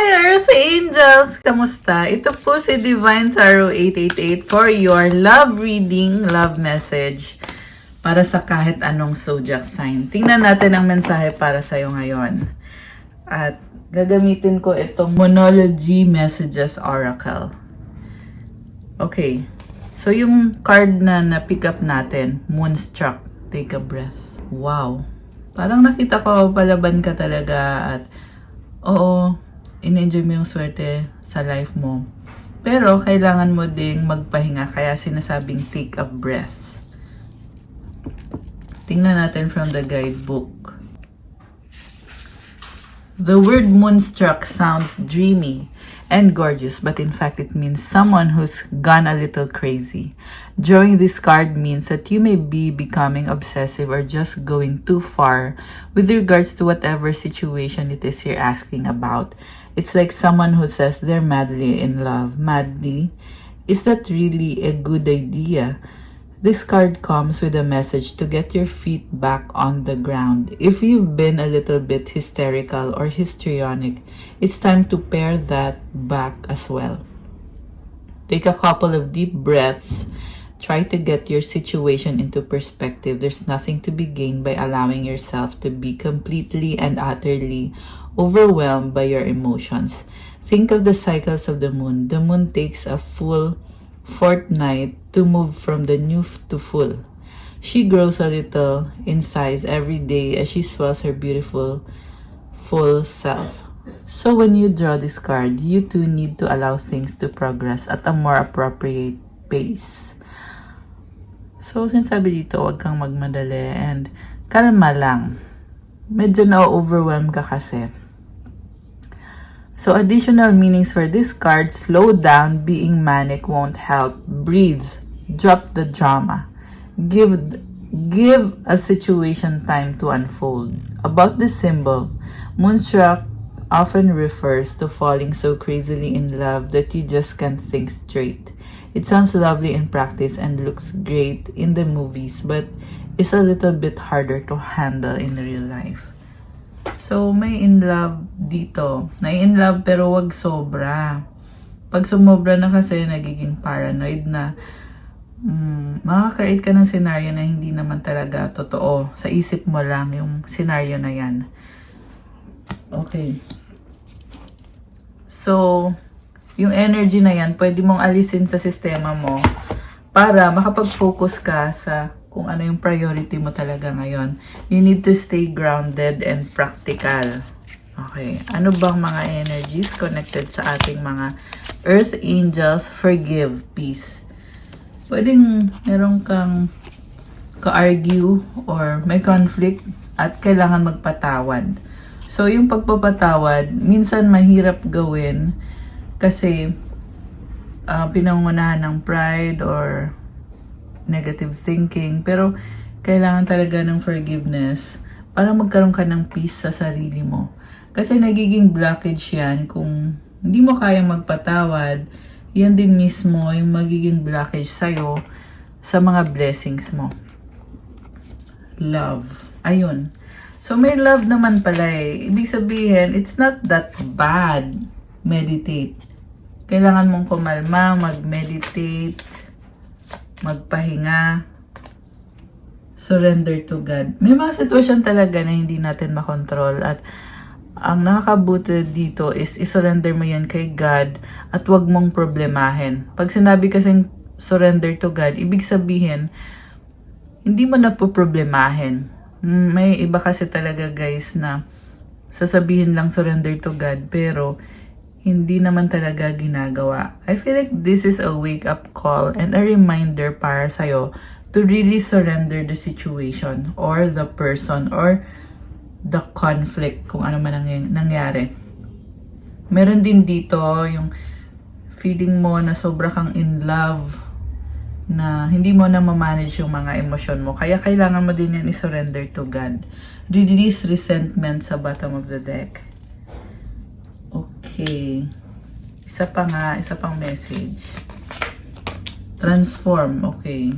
Earth Angels! Kamusta? Ito po si Divine Tarot 888 for your love reading, love message para sa kahit anong zodiac sign. Tingnan natin ang mensahe para sa'yo ngayon. At gagamitin ko itong Moonology Messages Oracle. Okay. So, yung card na na-pick up natin, Moonstruck. Take a breath. Wow. Parang nakita ko, palaban ka talaga at oo, in-enjoy mo yung swerte sa life mo. Pero, kailangan mo ding magpahinga. Kaya sinasabing take a breath. Tingnan natin from the guidebook. The word moonstruck sounds dreamy and gorgeous, but in fact it means someone who's gone a little crazy. Drawing this card means that you may be becoming obsessive or just going too far with regards to whatever situation it is you're asking about. It's like someone who says they're madly in love. Madly? Is that really a good idea? This card comes with a message to get your feet back on the ground. If you've been a little bit hysterical or histrionic, it's time to pare that back as well. Take a couple of deep breaths. Try to get your situation into perspective. There's nothing to be gained by allowing yourself to be completely and utterly overwhelmed by your emotions. Think of the cycles of the moon. The moon takes a full fortnight to move from the new to full. She grows a little in size every day as she swells her beautiful full self. So when you draw this card, you too need to allow things to progress at a more appropriate pace. So sinasabi dito, huwag kang magmadali and kalma lang. Medyo na-overwhelm ka kasi. So additional meanings for this card: slow down, being manic won't help. Breathe, drop the drama. Give a situation time to unfold. About this symbol, moonstruck often refers to falling so crazily in love that you just can't think straight. It sounds lovely in practice and looks great in the movies, but is a little bit harder to handle in real life. So, may in love dito. In love pero wag sobra. Pag sumobra na kasi, nagiging paranoid na. Makaka-create ka ng scenario na hindi naman talaga totoo. Sa isip mo lang yung scenario na yan. Okay. So, yung energy na yan, pwede mong alisin sa sistema mo para makapag-focus ka sa kung ano yung priority mo talaga ngayon. You need to stay grounded and practical. Okay. Ano bang mga energies connected sa ating mga Earth Angels? Forgive, peace. Pwedeng meron kang ka-argue or may conflict at kailangan magpatawad. So, yung pagpapatawad, minsan mahirap gawin kasi pinangunahan ng pride or negative thinking, pero kailangan talaga ng forgiveness para magkaroon ka ng peace sa sarili mo. Kasi nagiging blockage yan kung hindi mo kayang magpatawad, yan din mismo yung magiging blockage sa'yo sa mga blessings mo. Love. Ayun. So may love naman pala eh. Ibig sabihin, it's not that bad. Meditate. Kailangan mong kumalma, mag-meditate, magpahinga, surrender to God. May mga sitwasyon talaga na hindi natin makontrol at ang nakakabuti dito is isurrender mo yan kay God at wag mong problemahin. Pag sinabi kasing surrender to God, ibig sabihin, hindi mo na po problemahin. May iba kasi talaga guys na sasabihin lang surrender to God pero hindi naman talaga ginagawa. I feel like this is a wake-up call and a reminder para sa'yo to really surrender the situation or the person or the conflict kung ano man ang nangyari. Meron din dito yung feeling mo na sobra kang in love na hindi mo na ma-manage yung mga emosyon mo. Kaya kailangan mo din yan i-surrender to God. Release resentment sa bottom of the deck. Okay. Isa pang message. Transform. Okay.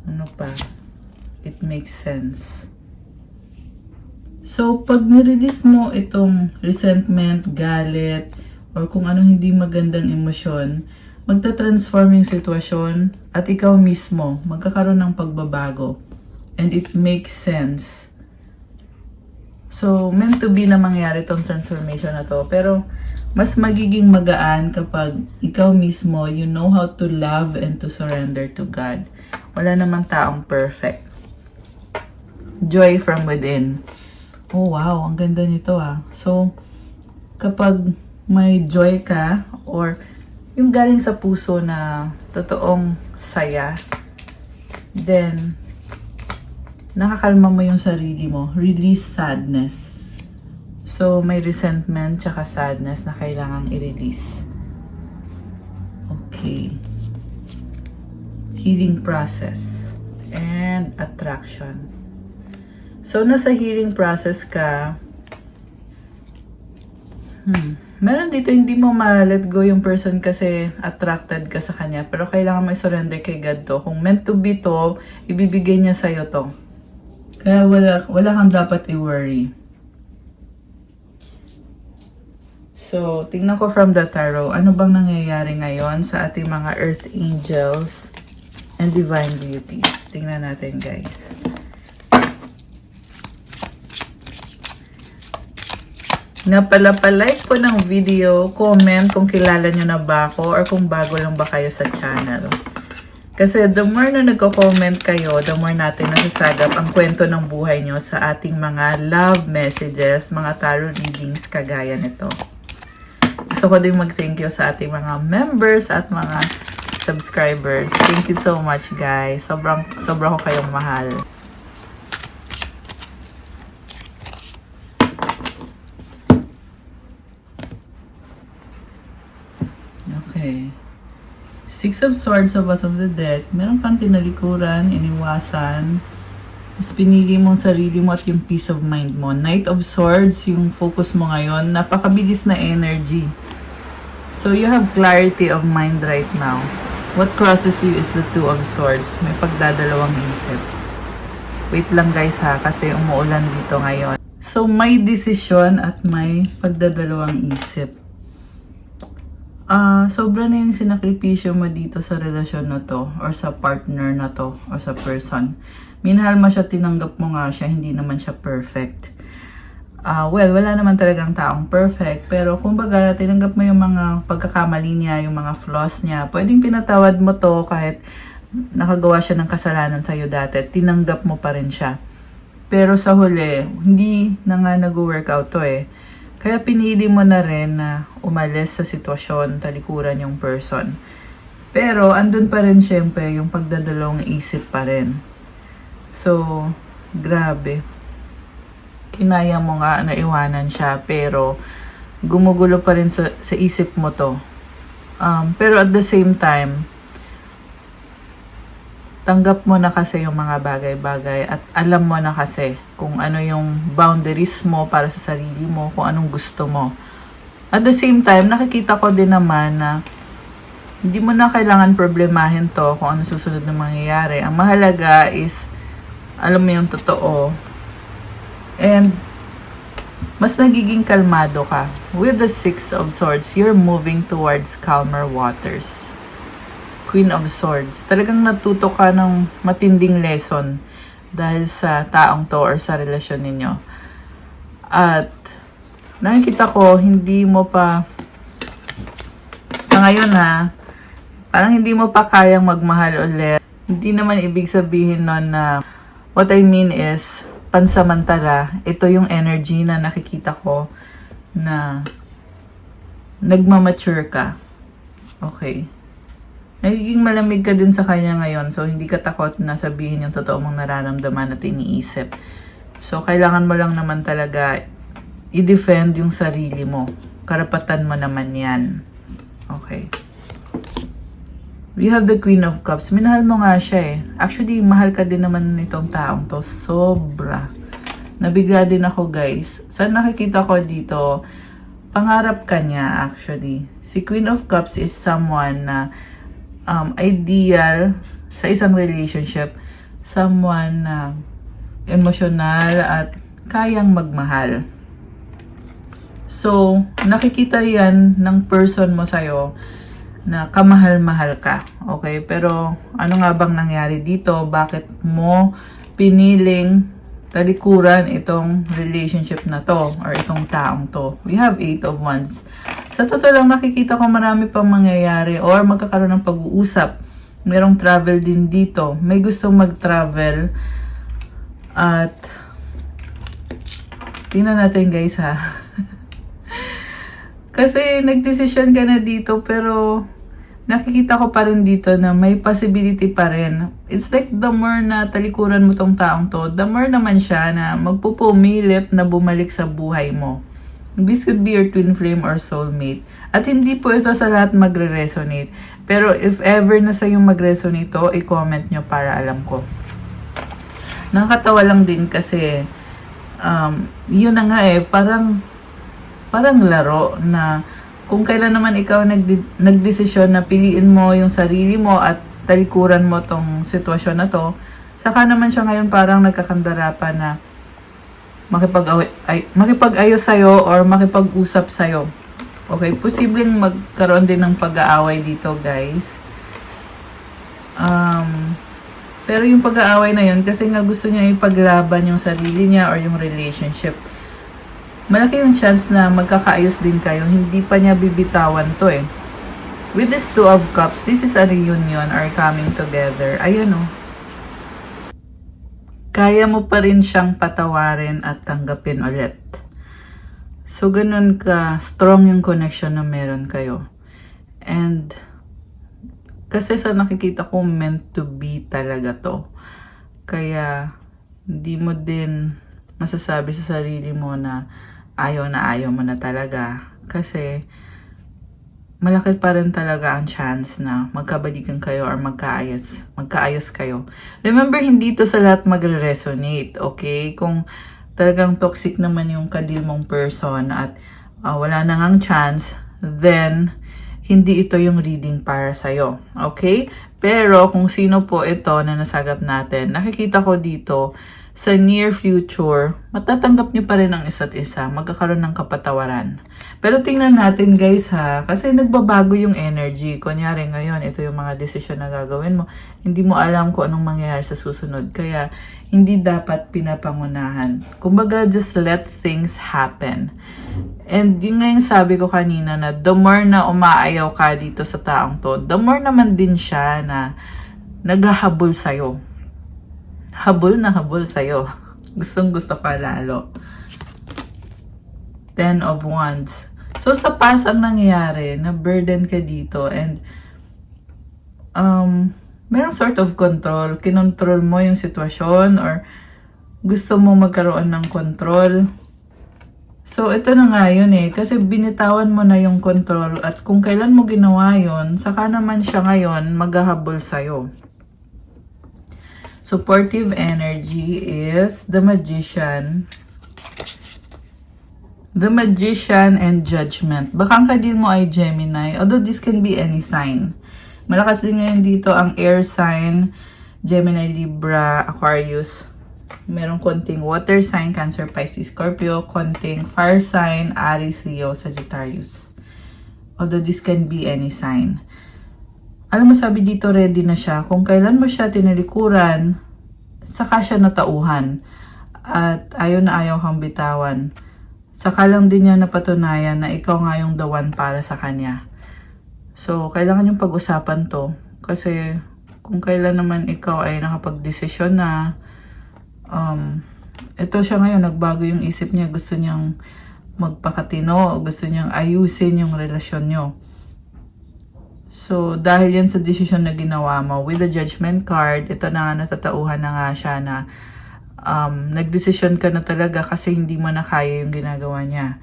Ano pa? It makes sense. So, pag nirelease mo itong resentment, galit, or kung anong hindi magandang emosyon, magta-transform yung sitwasyon at ikaw mismo magkakaroon ng pagbabago. And it makes sense. So, meant to be na mangyari itong transformation na to. Pero, mas magiging magaan kapag ikaw mismo, you know how to love and to surrender to God. Wala namang taong perfect. Joy from within. Oh wow, ang ganda nito ah. So, kapag may joy ka or yung galing sa puso na totoong saya, then nakakalma mo yung sarili mo. Release sadness. So, may resentment tsaka sadness na kailangang i-release. Okay. Healing process and attraction. So, nasa healing process ka, meron dito hindi mo ma-let go yung person kasi attracted ka sa kanya. Pero kailangan mo i-surrender kay God to. Kung meant to be to, ibibigay niya sa'yo to. Kaya wala kang dapat i-worry. So, tingnan ko from the tarot, ano bang nangyayari ngayon sa ating mga earth angels and divine beauties. Tingnan natin, guys. Nga pala pa-like po ng video, comment kung kilala nyo na ba ako or kung bago lang ba kayo sa channel. Kasi the more na nagko-comment kayo, the more natin nasasagap ang kwento ng buhay nyo sa ating mga love messages, mga tarot readings kagaya nito. Gusto ko din mag-thank you sa ating mga members at mga subscribers. Thank you so much, guys. Sobrang ko kayong mahal. Okay. Six of Swords sa bottom of the deck. Meron kang tinalikuran, iniwasan. Mas pinili mo ang sarili mo at yung peace of mind mo. Knight of Swords, yung focus mo ngayon. Napakabilis na energy. So, you have clarity of mind right now. What crosses you is the Two of Swords. May pagdadalawang isip. Wait lang guys ha, kasi umuulan dito ngayon. So, may decision at may pagdadalawang isip. Sobra na yung sinakripisyo mo dito sa relasyon na to, or sa partner na to, or sa person. Minahal mo siya, tinanggap mo nga siya, hindi naman siya perfect. Well, wala naman talagang taong perfect, pero kumbaga, tinanggap mo yung mga pagkakamali niya, yung mga flaws niya. Pwedeng pinatawad mo to kahit nakagawa siya ng kasalanan sa'yo dati, tinanggap mo pa rin siya. Pero sa huli, hindi na nga nag-workout to eh. Kaya pinili mo na rin na umalis sa sitwasyon, talikuran yung person. Pero andun pa rin syempre yung pagdadalawang isip pa rin. So, grabe. Kinaya mo nga na iwanan siya, pero gumugulo pa rin sa isip mo to. Pero at the same time, tanggap mo na kasi yung mga bagay-bagay at alam mo na kasi kung ano yung boundaries mo para sa sarili mo, kung anong gusto mo. At the same time, nakikita ko din naman na hindi mo na kailangan problemahin to kung ano susunod na mangyayari. Ang mahalaga is, alam mo yung totoo. And, mas nagiging kalmado ka. With the Six of Swords, you're moving towards calmer waters. Queen of Swords. Talagang natuto ka ng matinding lesson dahil sa taong to or sa relasyon ninyo. At, nakikita ko, hindi mo pa, sa ngayon ha, parang hindi mo pa kayang magmahal ulit. Hindi naman ibig sabihin nun na, what I mean is, pansamantala, ito yung energy na nakikita ko na nagmamature ka. Okay. Nagiging malamig ka din sa kanya ngayon, so hindi ka takot na sabihin yung totoo mong nararamdaman at iniisip. So, kailangan mo lang naman talaga i-defend yung sarili mo. Karapatan mo naman yan. Okay. We have the Queen of Cups. Minahal mo nga siya eh. Actually, mahal ka din naman nitong taong to. Sobra. Nabigla din ako guys. Saan nakikita ko dito, pangarap ka niya actually. Si Queen of Cups is someone na ideal sa isang relationship. Someone na emotional at kayang magmahal. So, nakikita yan ng person mo sa'yo na kamahal-mahal ka. Okay? Pero, ano nga bang nangyari dito? Bakit mo piniling talikuran itong relationship na to or itong taong to? We have 8 of Wands. Sa totoo lang, nakikita ko marami pang mangyayari or magkakaroon ng pag-uusap. Merong travel din dito. May gustong mag-travel at tingnan natin guys ha. Kasi nagdesisyon ka na dito pero nakikita ko pa rin dito na may possibility pa rin. It's like the more na talikuran mo tong taong to, the more naman siya na magpupumilit na bumalik sa buhay mo. This could be your twin flame or soulmate. At hindi po ito sa lahat magre-resonate. Pero if ever na sa yung mag-resonate to, i-comment nyo para alam ko. Nakakatawa lang din kasi yun na nga parang laro na kung kailan naman ikaw nagdesisyon na piliin mo yung sarili mo at talikuran mo tong sitwasyon na to, saka naman siya ngayon parang nagkakandara pa na makipag-ayos sa'yo or makipag-usap sa'yo. Okay, posibleng magkaroon din ng pag-aaway dito guys. Pero yung pag-aaway na yun, kasi nga gusto niya ipaglaban yung sarili niya or yung relationship. Malaki yung chance na magkakaayos din kayo. Hindi pa niya bibitawan to eh. With this 2 of Cups, this is a reunion or coming together. Ayan o. Kaya mo pa rin siyang patawarin at tanggapin ulit. So, ganun ka strong yung connection na meron kayo. And, kasi sa nakikita ko, meant to be talaga to. Kaya, hindi mo din masasabi sa sarili mo na ayaw mo na talaga. Kasi, malaki pa rin talaga ang chance na magkabalikan kayo or magkaayos kayo. Remember, hindi to sa lahat magre-resonate, okay? Kung talagang toxic naman yung kadil mong person at wala na ngang chance, then hindi ito yung reading para sa'yo. Okay? Pero kung sino po ito na nasagap natin, nakikita ko dito sa near future, matatanggap nyo pa rin ang isa't isa. Magkakaroon ng kapatawaran. Pero tingnan natin guys ha, kasi nagbabago yung energy. Kunyari ngayon, ito yung mga desisyon na gagawin mo. Hindi mo alam kung anong mangyayari sa susunod. Kaya, hindi dapat pinapangunahan. Kumbaga, just let things happen. And yun nga yung sabi ko kanina na the more na umaayaw ka dito sa taong to, the more naman din siya na naghahabol sa'yo. Habol na habol sa'yo. Gustong gusto ka lalo. 10 of Wands. So, sa past ang nangyayari, na burden ka dito and merong sort of control. Kinontrol mo yung sitwasyon or gusto mo magkaroon ng control. So, ito na nga yun eh. Kasi binitawan mo na yung control at kung kailan mo ginawa yun, saka naman siya ngayon maghahabol sa'yo. Supportive energy is the Magician. The Magician and Judgment. Baka ang kadil mo ay Gemini, although this can be any sign. Malakas din ngayon dito ang air sign, Gemini, Libra, Aquarius. Merong konting water sign, Cancer, Pisces, Scorpio. Konting fire sign, Aries, Leo, Sagittarius. Although this can be any sign. Alam mo, sabi dito, ready na siya. Kung kailan mo siya tinalikuran, saka siya natauhan. At ayaw kang bitawan. Saka lang din niya napatunayan na ikaw nga yung the one para sa kanya. So, kailangan yung pag-usapan to. Kasi, kung kailan naman ikaw ay nakapag-desisyon na, ito siya ngayon, nagbago yung isip niya. Gusto niyang magpakatino. Gusto niyang ayusin yung relasyon niyo. So, dahil yan sa decision na ginawa mo, with the Judgment card, ito na natatauhan na nga siya na nagdesisyon ka na talaga kasi hindi mo na kaya yung ginagawa niya.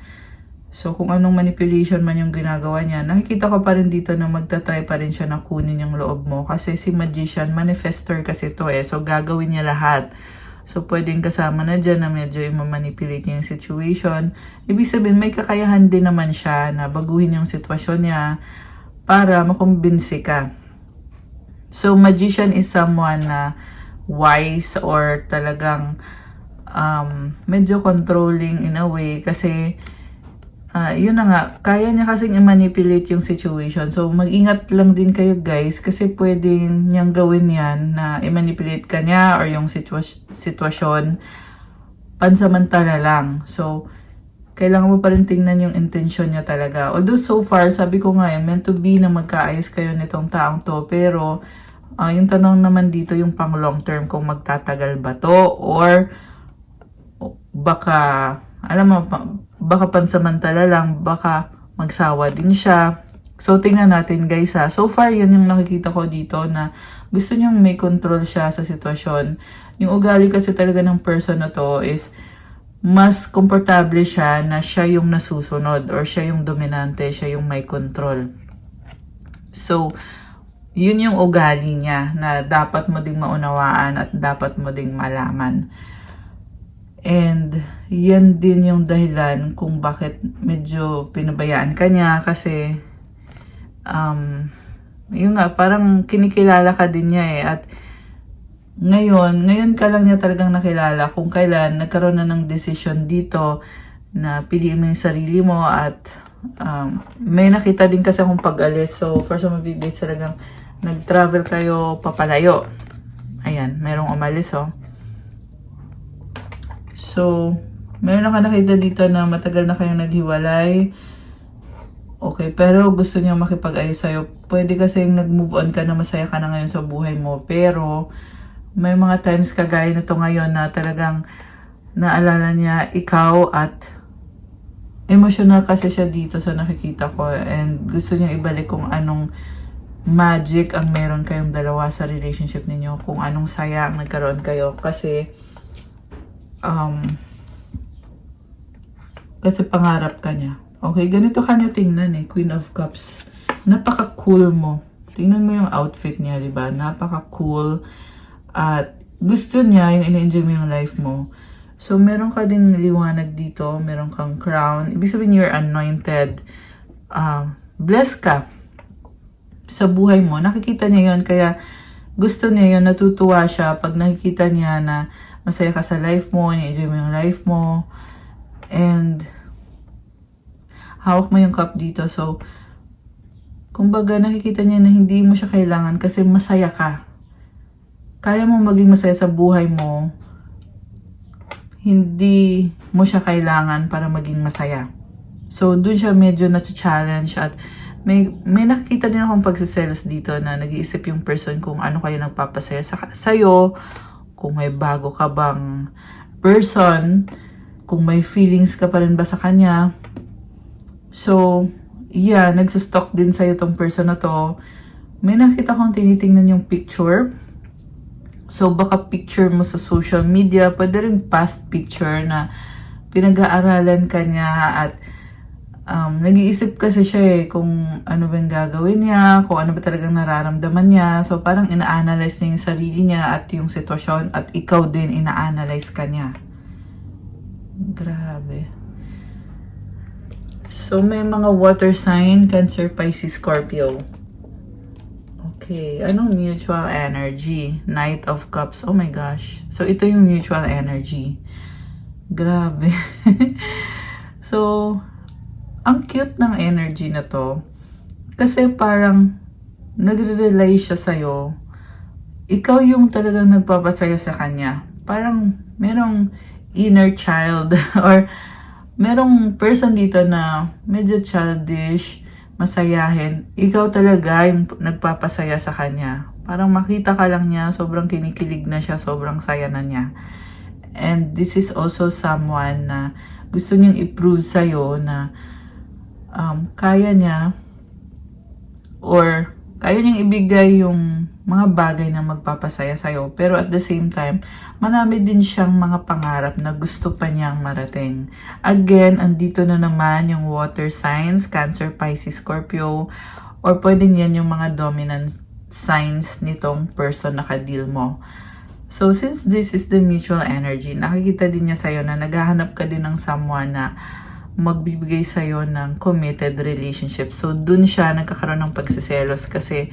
So, kung anong manipulation man yung ginagawa niya, nakikita ko pa rin dito na magta-try pa rin siya na kunin yung loob mo. Kasi si Magician, manifestor kasi to eh. So, gagawin niya lahat. So, pwedeng kasama na dyan na medyo i-manipulate niya yung situation. Ibig sabihin, may kakayahan din naman siya na baguhin yung sitwasyon niya para makumbinsi ka. So, Magician is someone na wise or talagang medyo controlling in a way kasi yun na nga, kaya niya kasing i-manipulate yung situation. So, mag-ingat lang din kayo guys kasi pwedeng niyang gawin yan na i-manipulate ka niya or yung sitwasyon pansamantala lang. So, kailangan mo pa rin tingnan yung intention niya talaga. Although so far, sabi ko nga, meant to be na magkaayos kayo nitong taong to. Pero, yung tanong naman dito, yung pang long term, kung magtatagal ba to or baka, alam mo, baka pansamantala lang, baka magsawa din siya. So, tingnan natin guys ha. So far, yan yung nakikita ko dito na gusto niyang may control siya sa sitwasyon. Yung ugali kasi talaga ng person na to is mas komportable siya na siya yung nasusunod or siya yung dominante, siya yung may control. So, yun yung ugali niya na dapat mo ding maunawaan at dapat mo ding malaman. And yan din yung dahilan kung bakit medyo pinabayaan ka niya kasi yun nga, parang kinikilala ka din niya eh. At ngayon ka lang niya talagang nakilala kung kailan nagkaroon na ng decision dito na piliin mo yung sarili mo at may nakita din kasi akong pag-alis. So, for some of you guys talagang nag-travel kayo papalayo. Ayan, merong umalis oh. So, meron ka nakita dito na matagal na kayong naghiwalay. Okay, pero gusto niya makipag-ayos sa'yo. Pwede kasi nag-move on ka na masaya ka na ngayon sa buhay mo. Pero, may mga times kagaya nito ngayon na talagang naalala niya ikaw at emotional kasi siya dito sa nakikita ko. And gusto niyang ibalik kung anong magic ang meron kayong dalawa sa relationship ninyo. Kung anong saya ang nagkaroon kayo. Kasi pangarap ka niya. Okay, ganito kanya tingnan eh. Queen of Cups. Napaka-cool mo. Tingnan mo yung outfit niya, di ba? Napaka-cool. At gusto niya yung ina-enjoy mo yung life mo. So, meron ka ding liwanag dito. Meron kang crown. Ibig sabihin, you're anointed. Blessed ka sa buhay mo. Nakikita niya yun. Kaya gusto niya yun. Natutuwa siya pag nakikita niya na masaya ka sa life mo. Ina-enjoy mo yung life mo. And hawak mo yung cup dito. So, kumbaga nakikita niya na hindi mo siya kailangan kasi masaya ka. Kaya mo maging masaya sa buhay mo, hindi mo siya kailangan para maging masaya. So, dun siya medyo na-challenge at may nakikita din akong pagsiselos dito na nag-iisip yung person kung ano kayo nagpapasaya sa'yo, kung may bago ka bang person, kung may feelings ka pa rin ba sa kanya. So, yeah, nagsastalk din sa'yo tong person na to. May nakita akong tinitingnan yung picture. So, baka picture mo sa social media, pwede rin past picture na pinag-aaralan ka niya at nag-iisip kasi siya eh kung ano ba yung gagawin niya, kung ano ba talagang nararamdaman niya. So, parang ina-analyze niya yung sarili niya at yung sitwasyon at ikaw din ina-analyze ka niya. Grabe. So, may mga water sign, Cancer, Pisces, Scorpio. Okay, anong mutual energy? Knight of Cups. Oh my gosh. So, ito yung mutual energy. Grabe. So, ang cute ng energy na to. Kasi parang nagre-rely siya sa'yo. Ikaw yung talagang nagpapasaya sa kanya. Parang merong inner child or merong person dito na medyo childish, masayahin. Ikaw talaga yung nagpapasaya sa kanya. Parang makita ka lang niya, sobrang kinikilig na siya, sobrang saya na niya. And this is also someone na gusto niyang i-prove sa'yo na kaya niya or kaya niyang ibigay yung mga bagay na magpapasaya sa'yo. Pero at the same time, marami din siyang mga pangarap na gusto pa niyang marating. Again, andito na naman yung water signs, Cancer, Pisces, Scorpio, or pwede yan yung mga dominant signs nitong person na ka-deal mo. So, since this is the mutual energy, nakikita din niya sa'yo na naghahanap ka din ng someone na magbibigay sa'yo ng committed relationship. So, dun siya nagkakaroon ng pagsiselos kasi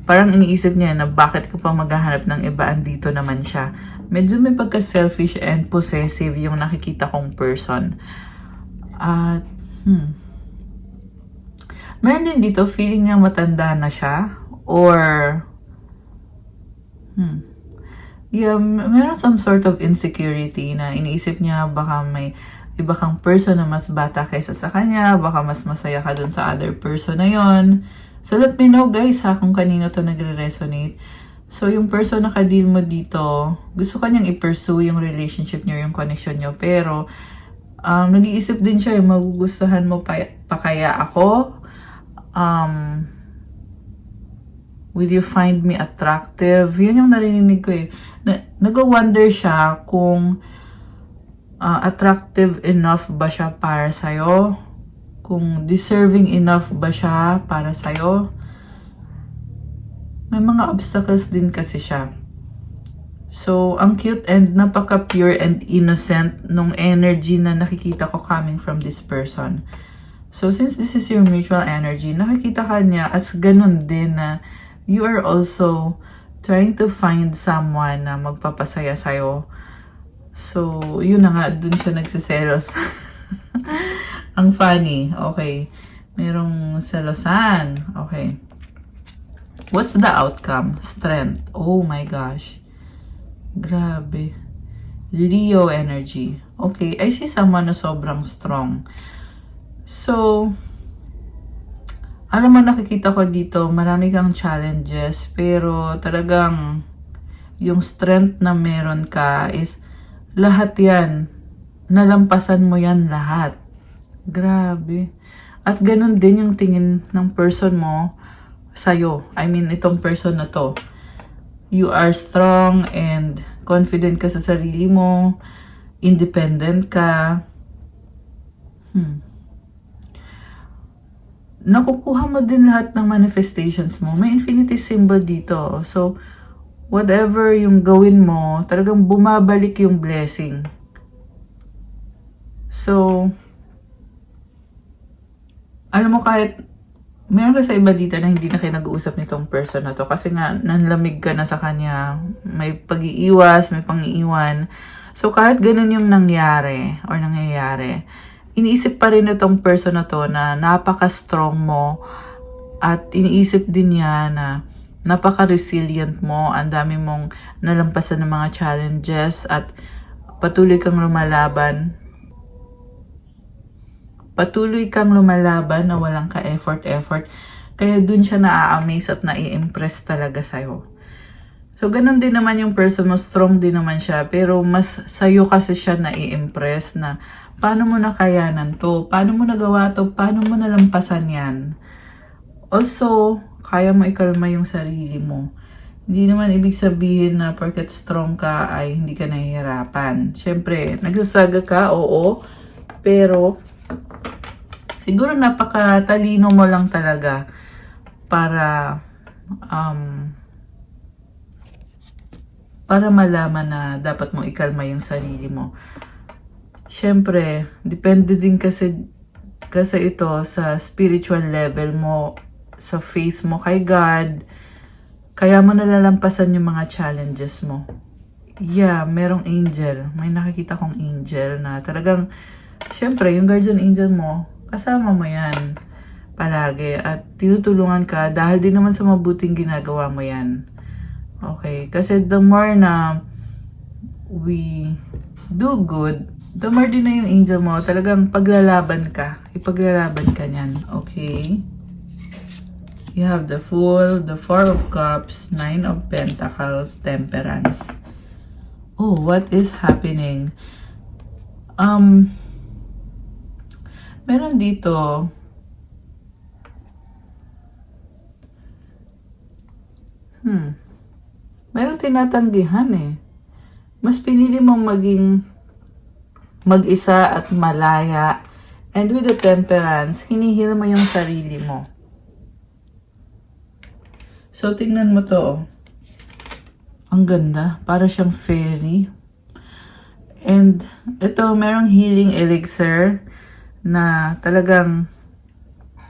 Parang iniisip niya na bakit ko pa maghahanap ng iba, andito naman siya. Medyo may pagka-selfish and possessive yung nakikita kong person. At, meron din dito, feeling niya matanda na siya. Or, yeah, meron some sort of insecurity na iniisip niya baka may iba kang person na mas bata kaysa sa kanya, baka mas masaya ka dun sa other person na yon. So, let me know guys ha kung kanino to nagre-resonate. So, yung person na ka-deal mo dito, gusto kanyang i-pursue yung relationship niyo, yung connection niyo. Pero, nag-iisip din siya, yung magugustuhan mo pa kaya ako? Will you find me attractive? Yun yung narinig ko eh. Nag-wonder siya kung attractive enough ba siya para sa'yo? Kung deserving enough ba siya para sa'yo? May mga obstacles din kasi siya. So, ang cute and napaka-pure and innocent nung energy na nakikita ko coming from this person. So, since this is your mutual energy, nakikita ka niya as ganun din na you are also trying to find someone na magpapasaya sa'yo. So, yun na nga, dun siya nagsiselos. Ang funny. Okay. Merong selosan. Okay. What's the outcome? Strength. Oh my gosh. Grabe. Leo energy. Okay. I see someone na sobrang strong. So, alam mo, nakikita ko dito, marami kang challenges, pero talagang yung strength na meron ka is lahat yan. Nalampasan mo yan lahat. Grabe. At ganun din yung tingin ng person mo sa'yo. I mean, itong person na to. You are strong and confident ka sa sarili mo. Independent ka. Nakukuha mo din lahat ng manifestations mo. May infinity symbol dito. So, whatever yung gawin mo, talagang bumabalik yung blessing. So, alam mo, kahit meron ka sa iba dito na hindi na kayo nag-uusap nitong person na to kasi nga nanlamig ka na sa kanya, may pag-iiwas, may pang-iiwan. So, kahit ganun yung nangyari or nangyayari, iniisip pa rin itong person na to na napaka-strong mo at iniisip din niya na napaka-resilient mo, ang dami mong nalampasan ng mga challenges at patuloy kang lumalaban. Patuloy kang lumalaban na walang ka-effort. Kaya dun siya na-amaze at na-i-impress talaga sa'yo. So, ganun din naman yung person mo. Strong din naman siya. Pero mas sa'yo kasi siya na-i-impress na paano mo nakayanan to? Paano mo nagawa to? Paano mo nalampasan yan? Also, kaya mo ikalma yung sarili mo. Hindi naman ibig sabihin na porket strong ka ay hindi ka nahihirapan. Siyempre, nagsasaga ka, oo. Pero, siguro napakatalino mo lang talaga para malaman na dapat mo ikalma yung sarili mo. Siyempre, depende din kasi ito sa spiritual level mo, sa faith mo kay God. Kaya mo nalalampasan yung mga challenges mo. Yeah, merong angel. May nakikita kong angel na talagang, siyempre, yung guardian angel mo, kasama mo yan palagi at tinutulungan ka dahil din naman sa mabuting ginagawa mo yan. Okay? Kasi the more na we do good, the more din na yung angel mo, talagang paglalaban ka. Ipaglalaban ka niyan. Okay? You have the Fool, the Four of Cups, Nine of Pentacles, Temperance. Oh, what is happening? Meron dito, meron tinatanggihan eh. Mas pinili mong maging mag-isa at malaya. And with the Temperance, hinihil mo yung sarili mo. So, tingnan mo to. Ang ganda. Para siyang fairy. And ito, merong healing elixir na talagang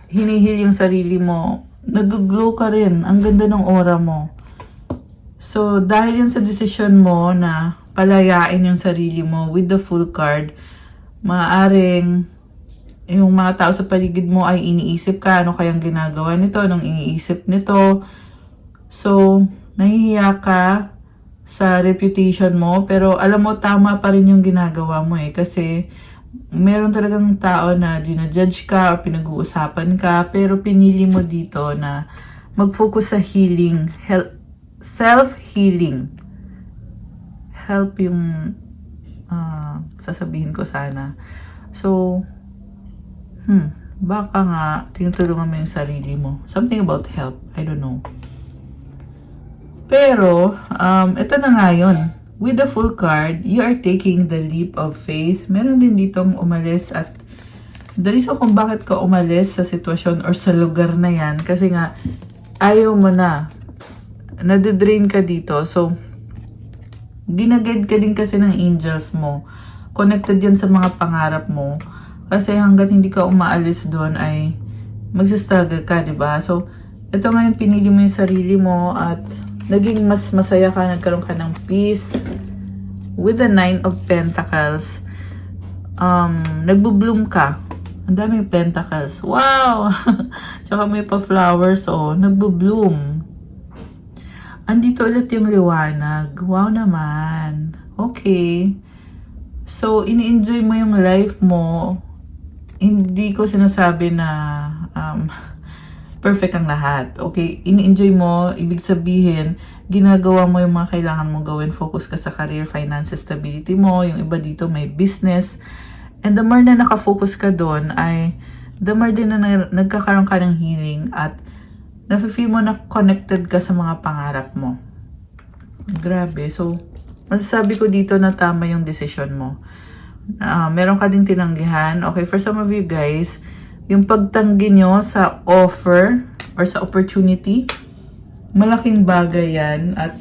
hinihil yung sarili mo nag-glow ka rin. Ang ganda ng aura mo. So, dahil yan sa decision mo na palayain yung sarili mo with the full card, maaaring yung mga tao sa paligid mo ay iniisip ka, ano kayang ginagawa nito, anong iniisip nito. So, nahihiya ka sa reputation mo, pero alam mo, tama pa rin yung ginagawa mo kasi meron talagang tao na ginajudge ka o pinag-uusapan ka, pero pinili mo dito na mag-focus sa healing, self-healing. Help yung sasabihin ko sana. So, baka nga tinutulungan mo yung sarili mo. Something about help. I don't know. Pero, ito na nga yun. With the full card, you are taking the leap of faith. Meron din ditong umalis at the reason kung bakit ka umalis sa sitwasyon or sa lugar na yan, kasi nga, ayaw mo na. Nadidrain ka dito. So, ginaguide ka din kasi ng angels mo. Connected yan sa mga pangarap mo. Kasi hanggat hindi ka umaalis doon ay magsistruggle ka, diba? So, ito ngayon pinili mo yung sarili mo at naging mas masaya ka, nagkaroon ka ng peace. With the 9 of Pentacles, nagbo-bloom ka. Ang daming pentacles. Wow! Tsaka may pa-flowers, nagbo-bloom. Andito ulit yung liwanag. Wow naman. Okay. So, ini-enjoy mo yung life mo. Hindi ko sinasabi na perfect ang lahat. Okay, ini-enjoy mo, ibig sabihin, ginagawa mo yung mga kailangan mong gawin, focus ka sa career, finances, stability mo, yung iba dito may business. And the more na nakafocus ka doon ay the more din na nagkakaroon ka ng healing at nafe-feel mo na connected ka sa mga pangarap mo. Grabe. So, masasabi ko dito na tama yung decision mo. Meron ka ding tinanggihan. Okay, for some of you guys, yung pagtanggi nyo sa offer or sa opportunity, malaking bagay yan at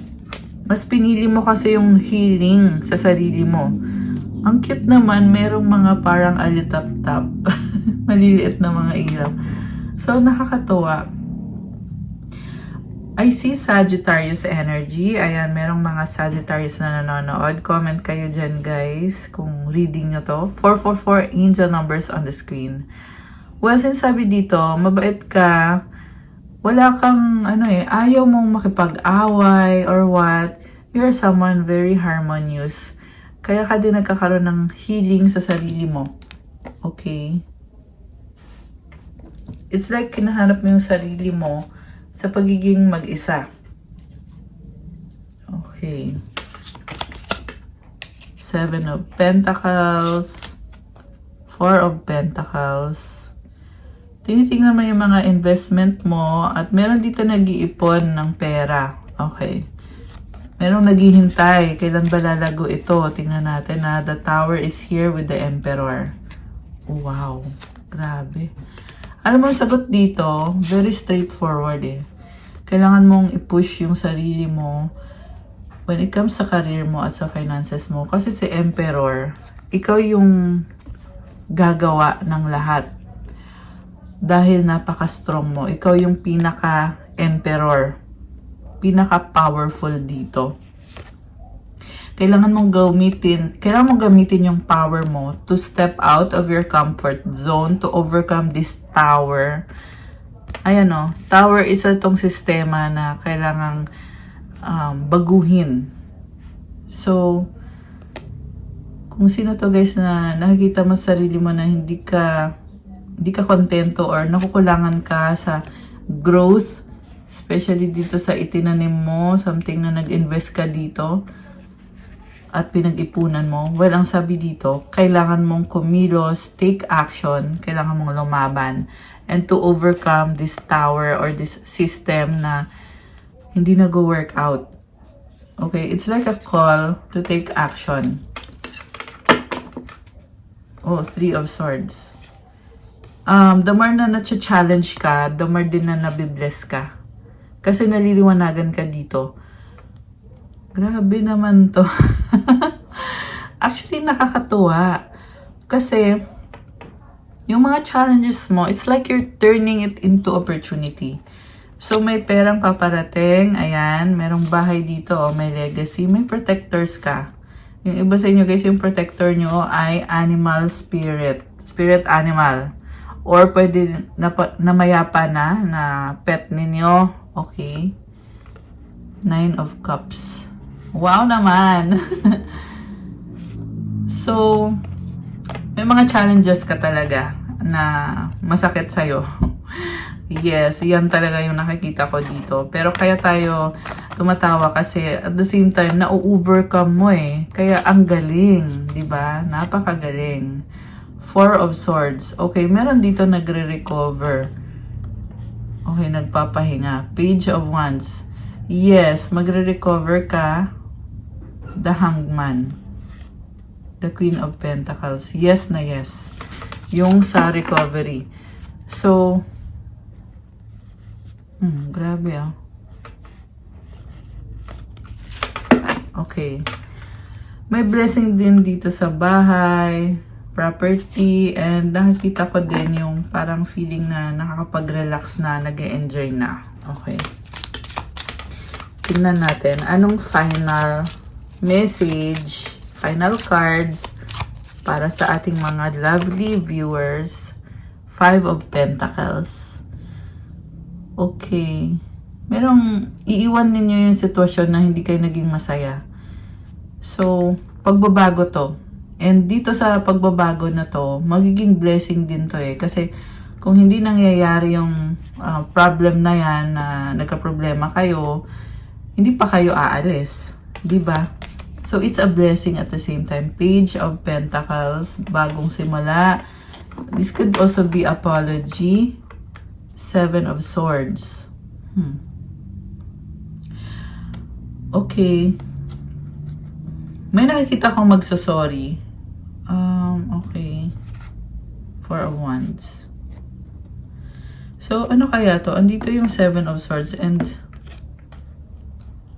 mas pinili mo kasi yung healing sa sarili mo. Ang cute naman, merong mga parang alitap-tap. Maliliit na mga ilaw. So, nakakatuwa. I see Sagittarius energy. Ayan, merong mga Sagittarius na nanonood. Comment kayo dyan, guys, kung reading nyo to. 444 angel numbers on the screen. Well, sinasabi dito, mabait ka. Wala kang, ayaw mong makipag-away or what. You're someone very harmonious. Kaya ka din nagkakaroon ng healing sa sarili mo. Okay? It's like kinahanap mo yung sarili mo sa pagiging mag-isa. Okay. 7 of Pentacles. 4 of Pentacles. Tinitingnan mo yung mga investment mo at meron dito nag-iipon ng pera. Okay. Merong naghihintay. Kailan ba lalago ito? Tingnan natin na the Tower is here with the Emperor. Wow. Grabe. Alam mo, sagot dito, very straightforward Kailangan mong i-push yung sarili mo when it comes sa career mo at sa finances mo. Kasi si Emperor, ikaw yung gagawa ng lahat. Dahil napaka-strong mo. Ikaw yung pinaka-emperor. Pinaka-powerful dito. Kailangan mong gamitin yung power mo to step out of your comfort zone to overcome this tower. Ayan tower is itong sistema na kailangang baguhin. So, kung sino to guys na nakikita mo sa sarili mo na hindi ka kontento or nakukulangan ka sa growth, especially dito sa itinanim mo, something na nag-invest ka dito, at pinag-ipunan mo, well, ang sabi dito, kailangan mong kumilos, take action, kailangan mong lumaban, and to overcome this tower or this system na hindi nag-work out. Okay, it's like a call to take action. Oh, 3 of Swords. The more na na-challenge ka, the more din na nabibless ka. Kasi naliliwanagan ka dito. Grabe naman to. Actually, nakakatuwa. Kasi, yung mga challenges mo, it's like you're turning it into opportunity. So, may perang paparating. Ayan, merong bahay dito. Oh, may legacy. May protectors ka. Yung iba sa inyo guys, yung protector nyo ay animal spirit. Spirit animal. Or pwede na mayapa na pet ninyo. Okay. 9 of Cups. Wow naman! So, may mga challenges ka talaga na masakit sa'yo. Yes, yan talaga yung nakikita ko dito. Pero kaya tayo tumatawa kasi at the same time, na-overcome mo eh. Kaya ang galing, di ba? Napakagaling. 4 of Swords. Okay, meron dito nagre-recover. Okay, nagpapahinga. Page of Wands. Yes, magre-recover ka. The Hangman. The Queen of Pentacles. Yes na yes. Yung sa recovery. So, grabe ah. Okay. May blessing din dito sa bahay, property, and nakikita ko din yung parang feeling na nakakapag-relax na, nag-e-enjoy na. Okay. Tingnan natin, anong final message, final cards para sa ating mga lovely viewers. 5 of Pentacles. Okay. Merong iiwan ninyo yung sitwasyon na hindi kayo naging masaya. So, pagbabago to. And dito sa pagbabago na to, magiging blessing din to eh. Kasi kung hindi nangyayari yung problem na yan, na nagka-problema kayo, hindi pa kayo aalis. Diba? So, it's a blessing at the same time. Page of Pentacles, bagong simula. This could also be apology. 7 of Swords. Okay. May nakikita akong magsasorry. Okay. 4 of Wands. So, ano kaya to? Andito yung 7 of Swords and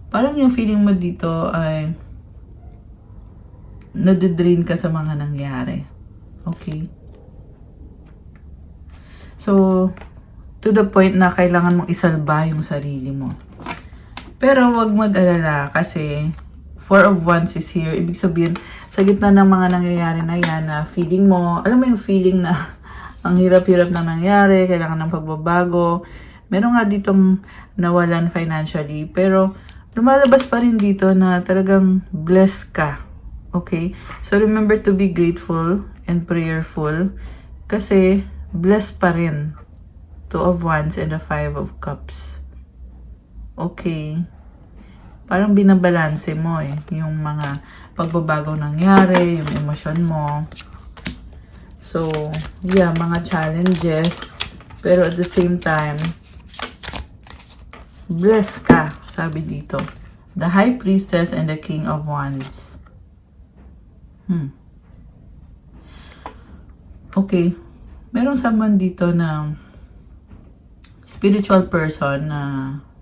parang yung feeling mo dito ay nadidrain ka sa mga nangyari. Okay. So, to the point na kailangan mong isalba yung sarili mo. Pero wag mag-alala kasi 4 of Wands is here. Ibig sabihin, sa gitna ng mga nangyayari na yan, na feeling mo, alam mo yung feeling na ang hirap-hirap na nangyari, kailangan ng pagbabago. Meron nga ditong nawalan financially, pero lumalabas pa rin dito na talagang blessed ka. Okay? So remember to be grateful and prayerful kasi blessed pa rin. 2 of Wands and the 5 of Cups. Okay. Parang binabalanse mo eh. Yung mga pagbabago nangyari, yung emosyon mo. So, yeah, mga challenges. Pero at the same time, blessed ka, sabi dito. The High Priestess and the King of Wands. Okay. Meron someone dito na spiritual person na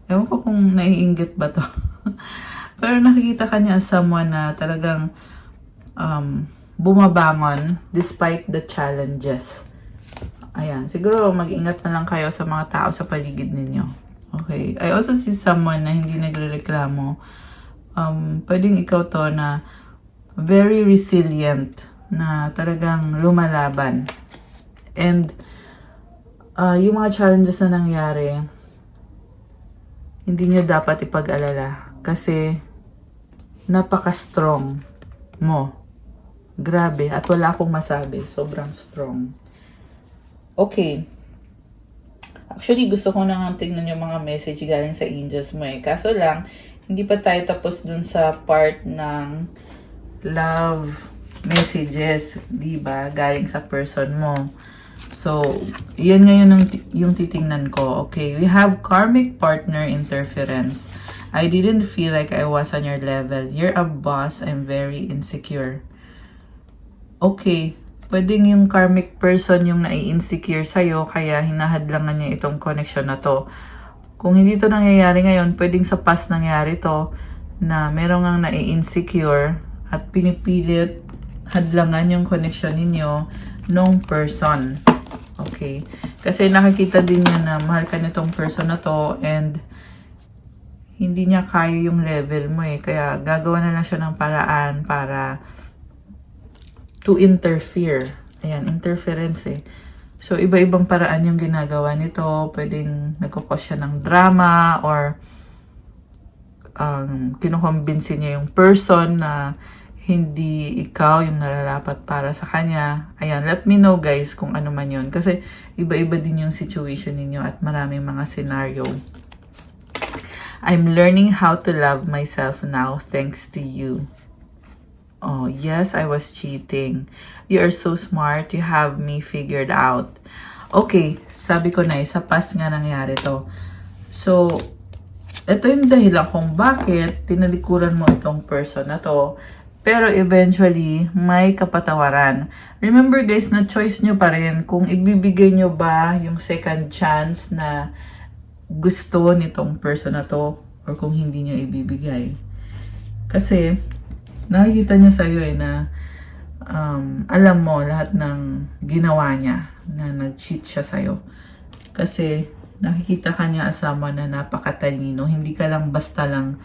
ewan ko kung naiinggit ba to. Pero nakikita ka niya as someone na talagang bumabangon despite the challenges. Ayan, siguro mag-ingat na lang kayo sa mga tao sa paligid ninyo. Okay. I also see someone na hindi nagrereklamo. Pwedeng ikaw to na very resilient, na talagang lumalaban. And yung mga challenges na nangyari, hindi nyo dapat ipag-alala kasi napaka-strong mo. Grabe. At wala akong masabi. Sobrang strong. Okay. Actually, gusto ko na nga tignan yung mga message galing sa angels mo eh. Kaso lang, hindi pa tayo tapos dun sa part ng love messages, diba? Galing sa person mo. So, yan ngayon yung titingnan ko. Okay, we have karmic partner interference. I didn't feel like I was on your level. You're a boss. I'm very insecure. Okay, pwedeng yung karmic person yung nai-insecure sa'yo, kaya hinahadlangan niya itong connection na to. Kung hindi to nangyayari ngayon, pwedeng sa past nangyari to, na merong ang nai-insecure at pinipilit hadlangan yung connection ninyo nung person. Okay. Kasi nakikita din niya na mahal ka nitong person na to and hindi niya kaya yung level mo eh. Kaya gagawa na lang siya ng paraan para to interfere. Ayan, interference eh. So, iba-ibang paraan yung ginagawa nito. Pwedeng nagkukos siya ng drama or kinukumbinsi niya yung person na hindi ikaw yung nararapat para sa kanya. Ayan, let me know guys kung ano man yun. Kasi iba-iba din yung situation ninyo at maraming mga scenario. I'm learning how to love myself now thanks to you. Oh, yes, I was cheating. You are so smart. You have me figured out. Okay, sabi ko na sa past nga nangyari to. So, ito yung dahilan kung bakit tinalikuran mo itong person na to. Pero eventually, may kapatawaran. Remember guys, na choice nyo pa rin kung ibibigay nyo ba yung second chance na gusto nitong person na to or kung hindi nyo ibibigay. Kasi, nakikita niya sa'yo eh na alam mo lahat ng ginawa niya na nag-cheat siya sa'yo. Kasi, nakikita ka niya as someone na napakatalino. Hindi ka lang basta lang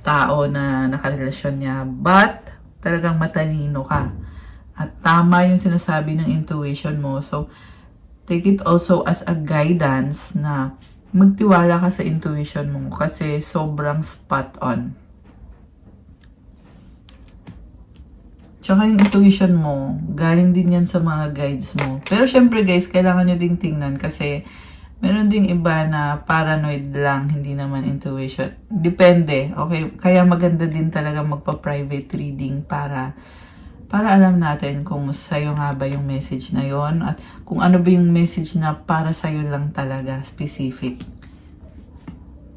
tao na nakarelasyon niya. But, talagang matalino ka. At tama yung sinasabi ng intuition mo. So, take it also as a guidance na magtiwala ka sa intuition mo kasi sobrang spot on. Tsaka yung intuition mo, galing din yan sa mga guides mo. Pero syempre guys, kailangan nyo ding tingnan kasi meron ding iba na paranoid lang, hindi naman intuition. Depende, okay? Kaya maganda din talaga magpa-private reading para alam natin kung sa'yo nga ba yung message na yon at kung ano ba yung message na para sa'yo lang talaga, specific.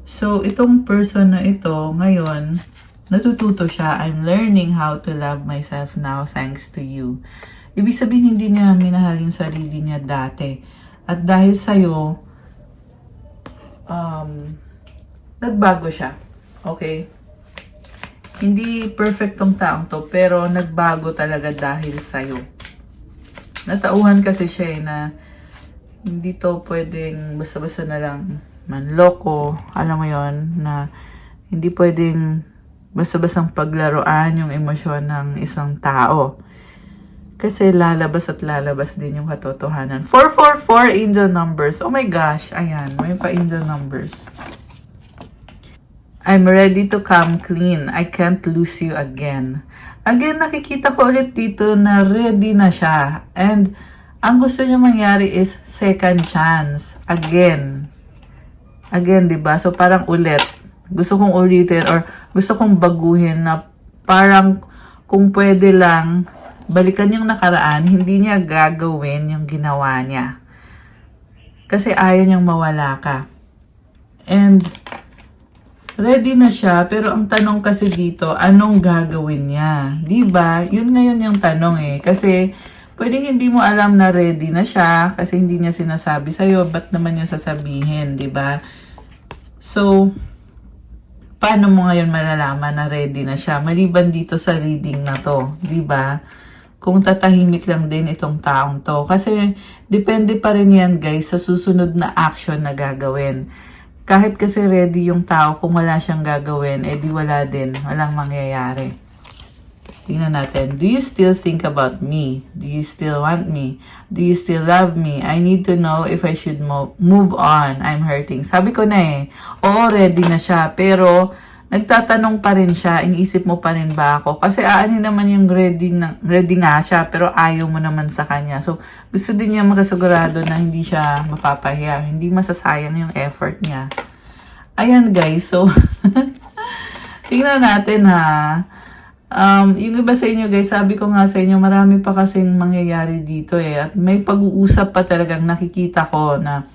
So, itong person na ito, ngayon, natututo siya. I'm learning how to love myself now thanks to you. Ibig sabihin, hindi niya minahal yung sarili niya dati. At dahil sa'yo, nagbago siya. Okay? Hindi perfect tong taong to, pero nagbago talaga dahil sa'yo. Natauhan kasi siya eh, na hindi to pwedeng basta-basta na lang manloko. Alam mo yon na hindi pwedeng basta-bastang paglaruan yung emosyon ng isang tao. Kasi lalabas at lalabas din yung katotohanan. 444 angel numbers. Oh my gosh. Ayan, may pa angel numbers. I'm ready to come clean. I can't lose you again. Again, nakikita ko ulit dito na ready na siya. And ang gusto niya mangyari is second chance. Again. Again, diba? So parang ulit. Gusto kong ulitin or gusto kong baguhin na parang kung pwede lang balikan yung nakaraan, hindi niya gagawin yung ginawa niya. Kasi ayaw niyang mawala ka. And ready na siya, pero ang tanong kasi dito, anong gagawin niya? Diba? Yun ngayon yung tanong eh. Kasi pwedeng hindi mo alam na ready na siya kasi hindi niya sinasabi sa'yo. Ba't naman niya sasabihin? Diba? So, paano mo ngayon malalaman na ready na siya? Maliban dito sa reading na to. Diba? Kung tatahimik lang din itong taong to. Kasi depende pa rin yan guys sa susunod na action na gagawin. Kahit kasi ready yung tao, kung wala siyang gagawin, eh di wala din. Walang mangyayari. Tingnan natin. Do you still think about me? Do you still want me? Do you still love me? I need to know if I should move on. I'm hurting. Sabi ko na eh. Oo, ready na siya. Pero nagtatanong pa rin siya. Iniisip mo pa rin ba ako? Kasi aanin naman yung ready nga siya. Pero ayaw mo naman sa kanya. So, gusto din niya makasigurado na hindi siya mapapahiya. Hindi masasayang yung effort niya. Ayan guys. So, tingnan natin ha. Yung iba sa inyo guys, sabi ko nga sa inyo, marami pa kasing mangyayari dito eh. At may pag-uusap pa talagang nakikita ko na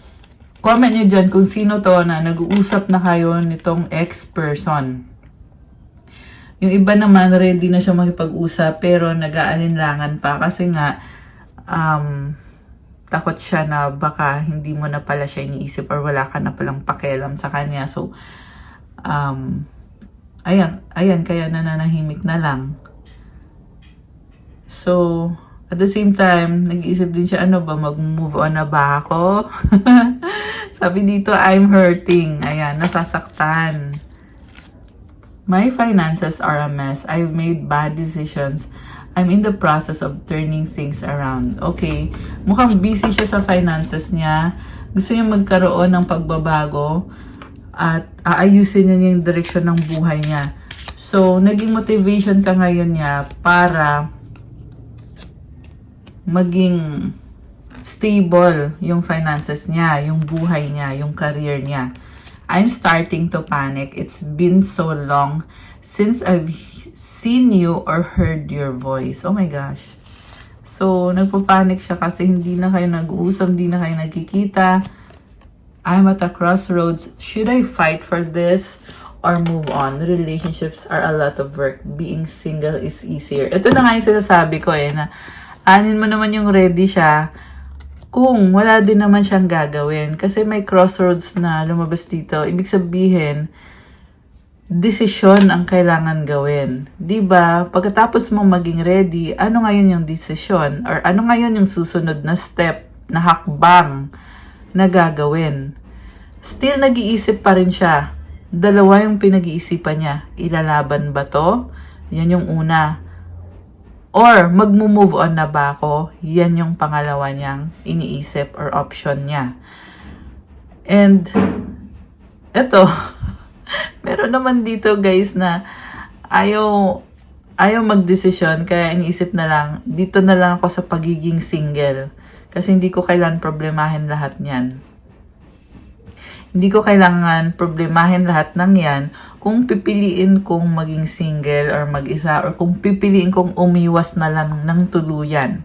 comment nyo dyan kung sino to na nag-uusap na kayo nitong ex-person. Yung iba naman, ready na siya makipag-usap pero nag-aalinlangan pa kasi nga takot siya na baka hindi mo na pala siya iniisip or wala ka na palang pakialam sa kanya. So, ayan, kaya nananahimik na lang. So, At the same time, nag-iisip din siya, ano ba, mag-move on na ba ako? Sabi dito, I'm hurting. Ayan, nasasaktan. My finances are a mess. I've made bad decisions. I'm in the process of turning things around. Okay, mukhang busy siya sa finances niya. Gusto niya magkaroon ng pagbabago at aayusin niya yung direksyon ng buhay niya. So, naging motivation ka ngayon niya para maging stable yung finances niya, yung buhay niya, yung career niya. I'm starting to panic. It's been so long since I've seen you or heard your voice. Oh my gosh. So, nagpa-panic siya kasi hindi na kayo nag-uusap, hindi na kayo nagkikita. I'm at a crossroads. Should I fight for this or move on? Relationships are a lot of work. Being single is easier. Ito na nga yung sinasabi ko na anin mo naman yung ready siya kung wala din naman siyang gagawin. Kasi may crossroads na lumabas dito. Ibig sabihin, desisyon ang kailangan gawin. Diba? Pagkatapos mo maging ready, ano ngayon yung desisyon? Or ano ngayon yung susunod na step, na hakbang na gagawin? Still, nag-iisip pa rin siya. Dalawa yung pinag-iisipan niya. Ilalaban ba to? Yan yung una. Or, mag-move on na ba ako? Yan yung pangalawa niyang iniisip or option niya. And, eto, meron naman dito guys na ayaw magdesisyon, kaya iniisip na lang, dito na lang ako sa pagiging single. Kasi hindi ko kailangan problemahin lahat niyan. Hindi ko kailangan problemahin lahat ng yan kung pipiliin kong maging single or mag-isa or kung pipiliin kong umiwas na lang ng tuluyan.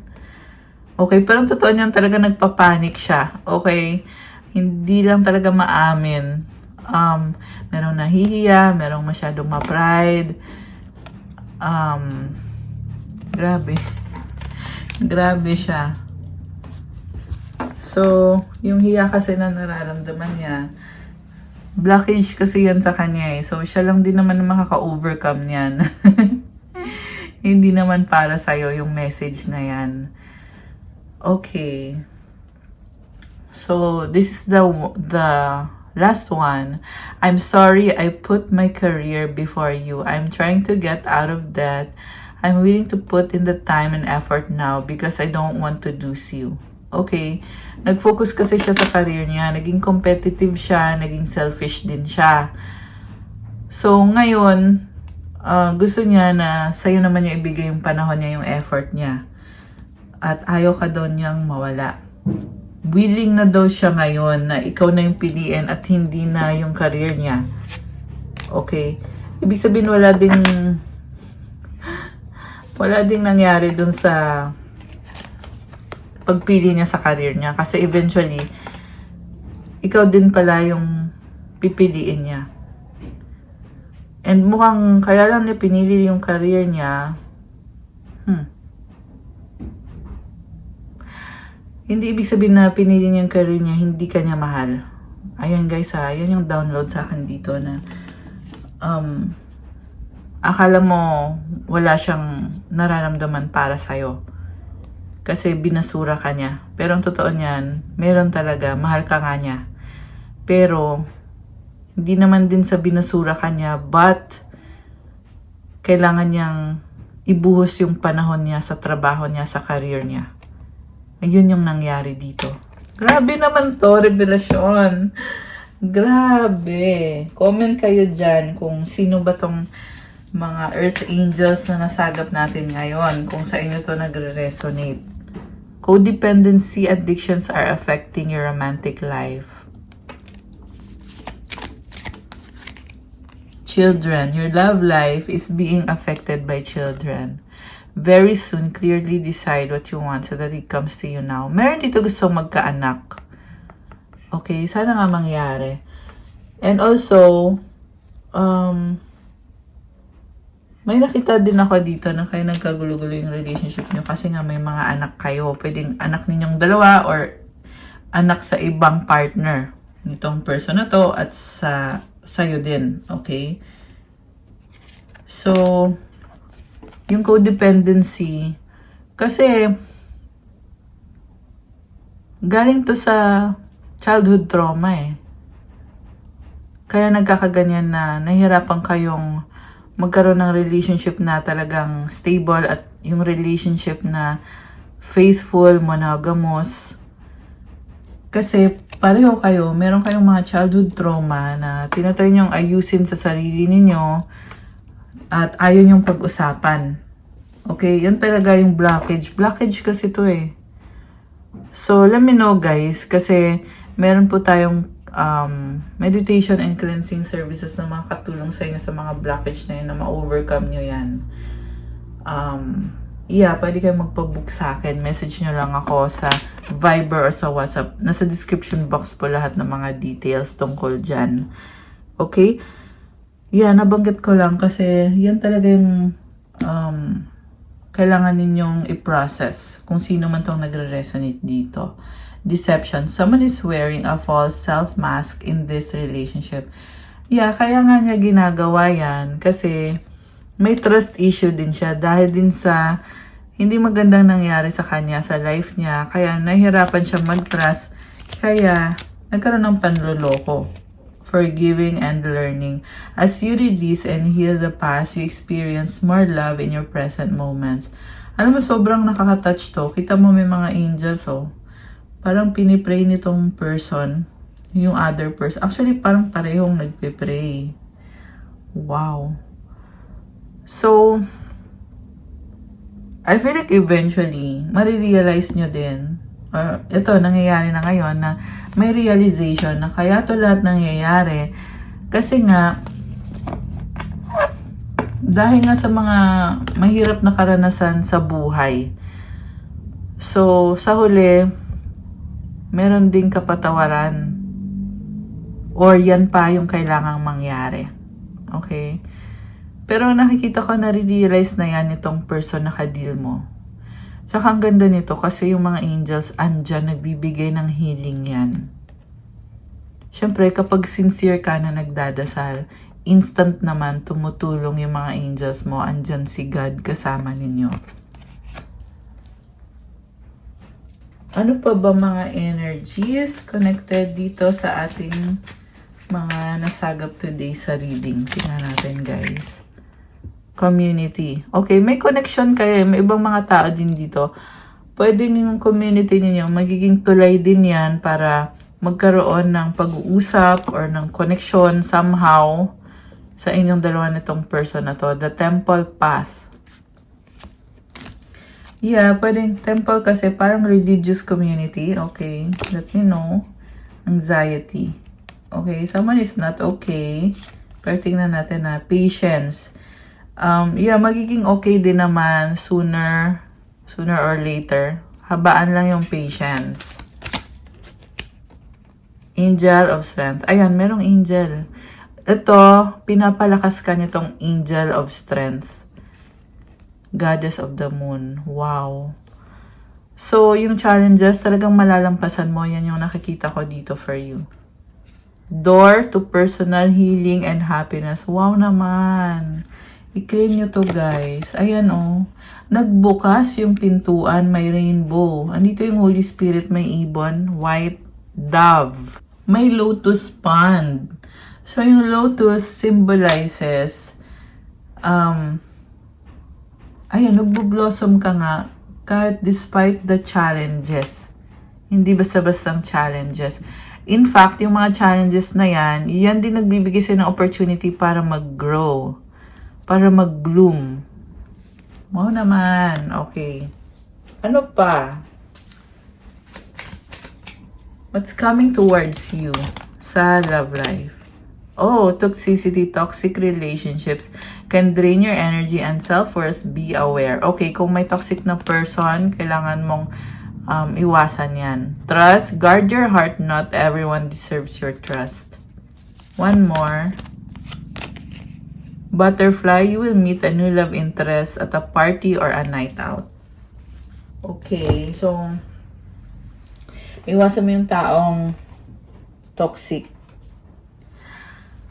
Okay, pero totoo niyan talaga nagpapanik siya. Okay, hindi lang talaga maamin. Merong nahihiya, merong masyadong ma-pride. Grabe. Grabe siya. So, yung hiya kasi na nararamdaman niya, blockage kasi yan sa kanya eh. So, siya lang din naman makaka-overcome niyan. Hindi naman para sa'yo yung message na yan. Okay. So, this is the last one. I'm sorry I put my career before you. I'm trying to get out of that. I'm willing to put in the time and effort now because I don't want to lose you. Okay, nag-focus kasi siya sa career niya, naging competitive siya, naging selfish din siya. So, ngayon, gusto niya na sa'yo naman niya ibigay yung panahon niya, yung effort niya. At ayaw ka daw niyang mawala. Willing na daw siya ngayon na ikaw na yung piliin at hindi na yung career niya. Okay, ibig sabihin wala ding nangyari dun sa pagpili niya sa career niya. Kasi eventually, ikaw din pala yung pipiliin niya. And mukhang kaya lang niya pinili yung career niya. Hindi ibig sabihin na pinili niya yung career niya, hindi ka niya mahal. Ayan guys ha, yan yung download sa akin dito na akala mo wala siyang nararamdaman para sa'yo. Kasi binasura ka niya. Pero ang totoo niyan, meron talaga, mahal ka nga niya. Pero, hindi naman din sa binasura ka niya, but, kailangan niyang ibuhos yung panahon niya sa trabaho niya, sa career niya. Ayun yung nangyari dito. Grabe naman to, revelasyon. Grabe. Comment kayo dyan kung sino ba tong mga earth angels na nasagap natin ngayon. Kung sa inyo to nagre-resonate. Codependency addictions are affecting your romantic life. Children, your love life is being affected by children. Very soon, clearly decide what you want so that it comes to you now. Meron dito gusto magkaanak. Okay, sana nga mangyari. And also, may nakita din ako dito na kayo nagkagulo-gulo yung relationship nyo kasi nga may mga anak kayo. Pwedeng anak ninyong dalawa or anak sa ibang partner nitong person na to at sa'yo din. Okay? So, yung codependency, kasi galing to sa childhood trauma eh. Kaya nagkakaganyan na nahihirapan kayong magkaroon ng relationship na talagang stable at yung relationship na faithful, monogamous. Kasi pareho kayo, meron kayong mga childhood trauma na tinatry niyong ayusin sa sarili ninyo at ayaw niyong pag-usapan. Okay, yan talaga yung blockage. Blockage kasi to eh. So, let me know guys, kasi meron po tayong meditation and cleansing services na makakatulong sa inyo sa mga blockage na yun, na ma-overcome nyo yan. Pwede kayong magpa-book sa akin. Message nyo lang ako sa Viber or sa WhatsApp. Nasa description box po lahat ng mga details tungkol dyan. Okay? Nabanggit ko lang kasi yan talaga yung kailangan ninyong i-process kung sino man tong nagre-resonate dito. Deception. Someone is wearing a false self-mask in this relationship. Kaya nga niya ginagawa yan kasi may trust issue din siya dahil din sa hindi magandang nangyari sa kanya, sa life niya. Kaya nahihirapan siya mag-trust. Kaya nagkaroon ng panloloko. Forgiving and learning. As you release and heal the past, you experience more love in your present moments. Alam mo, sobrang nakaka-touch to. Kita mo may mga angels, oh. Parang pinipray nitong person, yung other person. Actually, parang parehong nagpipray. Wow. So, I feel like eventually, marirealize nyo din, ito, nangyayari na ngayon, na may realization na kaya to lahat nangyayari. Kasi nga, dahil nga sa mga mahirap na karanasan sa buhay. So, sa huli, meron ding kapatawaran. Or yan pa yung kailangang mangyari. Okay? Pero nakikita ko, na-realize na yan itong person na ka-deal mo. Tsaka ang ganda nito kasi yung mga angels andyan, nagbibigay ng healing yan. Siyempre, kapag sincere ka na nagdadasal, instant naman tumutulong yung mga angels mo. Andyan si God kasama ninyo. Ano pa ba mga energies connected dito sa ating mga nasagap today sa reading? Tingnan natin guys. Community. Okay, may connection kayo. May ibang mga tao din dito. Pwede yung community ninyo, magiging tulay din yan para magkaroon ng pag-uusap or ng connection somehow sa inyong dalawa nitong person na to. The temple path. Pwedeng temple kasi parang religious community. Okay, let me know. Anxiety. Okay, someone is not okay. Pero tingnan natin na patience. Magiging okay din naman sooner or later. Habaan lang yung patience. Angel of Strength. Ayan, merong angel. Ito, pinapalakas ka nitong Angel of Strength. Goddess of the Moon. Wow. So, yung challenges, talagang malalampasan mo. Yan yung nakikita ko dito for you. Door to personal healing and happiness. Wow naman. I-claim nyo to guys. Ayan oh. Nagbukas yung pintuan, may rainbow. Andito yung Holy Spirit, may ibon, white dove. May lotus pond. So yung lotus symbolizes, ayan, nagbo-blossom ka nga kahit despite the challenges. Hindi basta-bastang challenges. In fact, yung mga challenges na yan din nagbibigay sa'yo ng opportunity para mag-grow. Para mag-bloom. Wow naman. Okay. Ano pa? What's coming towards you sa love life? Oh, toxicity, toxic relationships can drain your energy and self-worth. Be aware. Okay, kung may toxic na person, kailangan mong iwasan yan. Trust. Guard your heart. Not everyone deserves your trust. One more. Butterfly, you will meet a new love interest at a party or a night out. Okay, so iwasan mo yung taong toxic.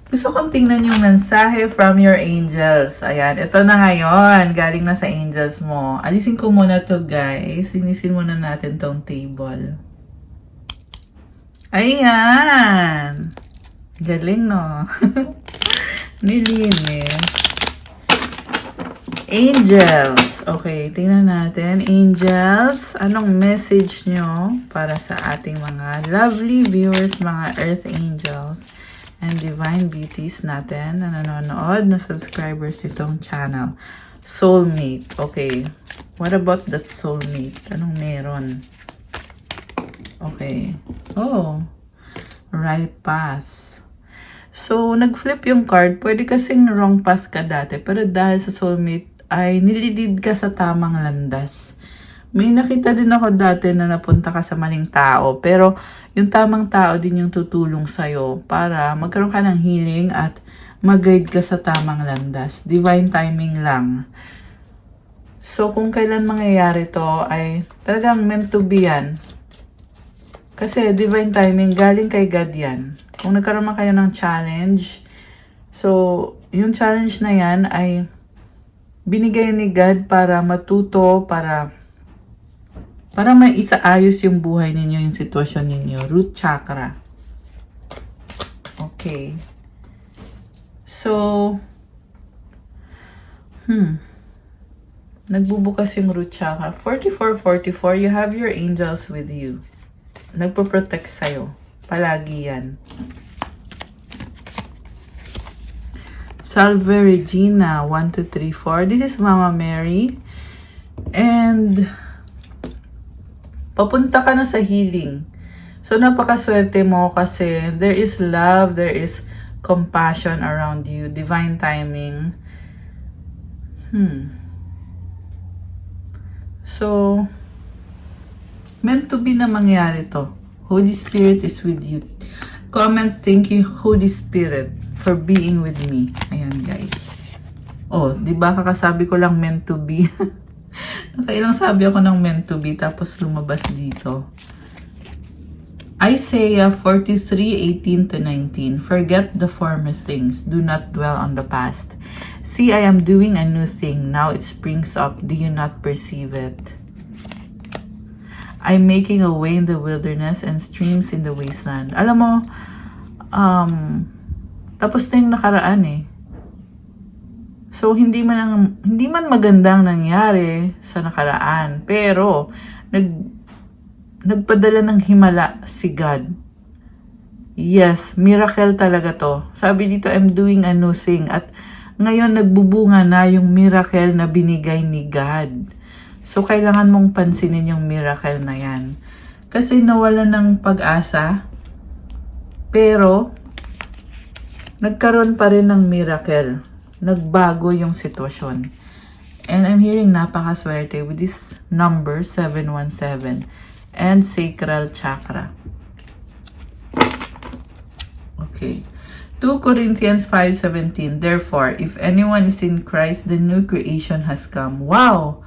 Gusto kong tingnan yung mensahe from your angels. Ayan, ito na ngayon. Galing na sa angels mo. Alisin ko muna to guys. Linisin muna natin tong table. Ayan! Galing, no? Nilinis. Angels. Okay, tingnan natin. Angels, anong message nyo para sa ating mga lovely viewers, mga Earth Angels and Divine Beauties natin na nanonood, na subscribers itong channel. Soulmate. Okay. What about that soulmate? Anong meron? Okay. Oh. Right path. So, nag-flip yung card. Pwede kasing wrong path ka dati. Pero dahil sa soulmate, ay nililid ka sa tamang landas. May nakita din ako dati na napunta ka sa maling tao. Pero, yung tamang tao din yung tutulong sa'yo para magkaroon ka ng healing at mag-guide ka sa tamang landas. Divine timing lang. So, kung kailan mangyayari to, ay talagang meant to be yan. Kasi divine timing, galing kay God yan. Kung nagkaroon man kayo ng challenge, so, yung challenge na yan ay binigay ni God para matuto, para maisaayos yung buhay ninyo, yung sitwasyon ninyo. Root chakra. Okay. So, nagbubukas yung root chakra. 4444, you have your angels with you. Nagpo-protect sa'yo. Palagi yan. Salve Regina, 1, 2, 3, 4. This is Mama Mary. And, papunta ka na sa healing. So, napakaswerte mo kasi there is love, there is compassion around you. Divine timing. So, meant to be na mangyari to. Holy Spirit is with you. Comment, thank you, Holy Spirit, for being with me. Ayan, guys. Oh, di ba kakasabi ko lang meant to be? Nakailang sabi ako ng meant to be, tapos lumabas dito. Isaiah 43:18-19. Forget the former things. Do not dwell on the past. See, I am doing a new thing. Now it springs up. Do you not perceive it? I'm making a way in the wilderness and streams in the wasteland. Alam mo, tapos na yung nakaraan eh. So, hindi man magandang nangyari sa nakaraan. Pero, nagpadala ng himala si God. Yes, miracle talaga to. Sabi dito, I'm doing a new thing. At ngayon, nagbubunga na yung miracle na binigay ni God. So, kailangan mong pansinin yung miracle na yan. Kasi nawalan ng pag-asa, pero nagkaroon pa rin ng miracle. Nagbago yung sitwasyon. And I'm hearing napakaswerte with this number, 717, and sacral chakra. Okay. 2 Corinthians 5:17. Therefore, if anyone is in Christ, the new creation has come. Wow!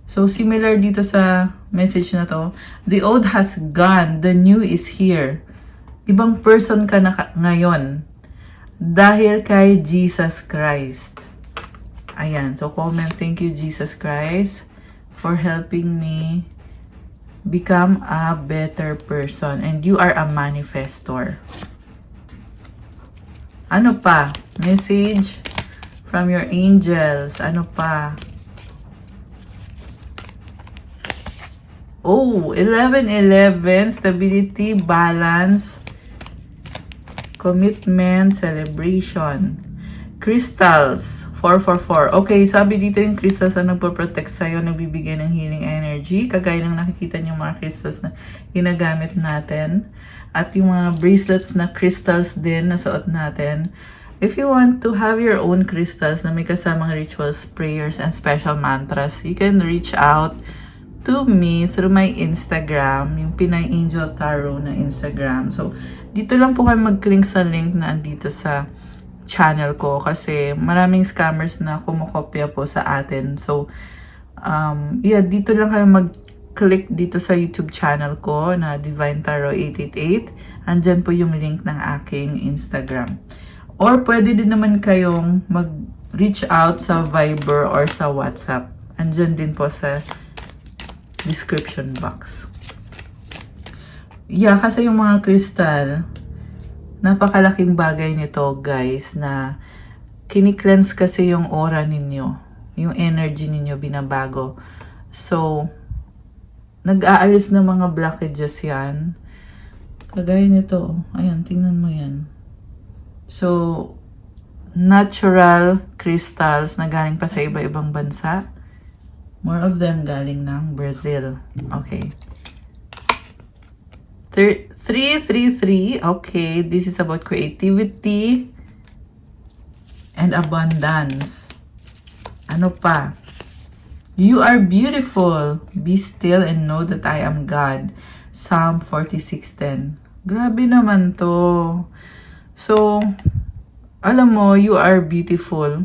So, similar dito sa message na to. The old has gone. The new is here. Ibang person ka na ngayon. Dahil kay Jesus Christ. Ayan. So, comment, thank you, Jesus Christ, for helping me become a better person. And you are a manifestor. Ano pa? Message from your angels. Ano pa? Oh, 11-11. Stability, balance, commitment, celebration. Crystals, 444. Okay, sabi dito yung crystals na nagpo-protect sa'yo, nagbibigay ng healing energy. Kagaya ng nakikita niyo mga crystals na ginagamit natin. At yung mga bracelets na crystals din na suot natin. If you want to have your own crystals na may kasamang rituals, prayers, and special mantras, you can reach out to me through my Instagram, yung Pinay Angel Tarot na Instagram. So, dito lang po kayo mag-click sa link na andito sa channel ko kasi maraming scammers na kumukopya po sa atin. So, yeah, dito lang kayo mag-click dito sa YouTube channel ko na Divine Tarot 888. Andyan po yung link ng aking Instagram. Or pwede din naman kayong mag-reach out sa Viber or sa WhatsApp. Andyan din po sa description box. Yeah, kasi yung mga crystal, napakalaking bagay nito, guys, na kini-cleanse kasi yung aura ninyo. Yung energy ninyo binabago. So, nag-aalis ng mga blockages yan. Kagaya nito. Ayan, tingnan mo yan. So, natural crystals na galing pa sa iba-ibang bansa. More of them galing ng Brazil. Okay. 333. Okay, this is about creativity and abundance. Ano pa? You are beautiful. Be still and know that I am God. Psalm 46:10. Grabe naman to. So, alam mo, you are beautiful.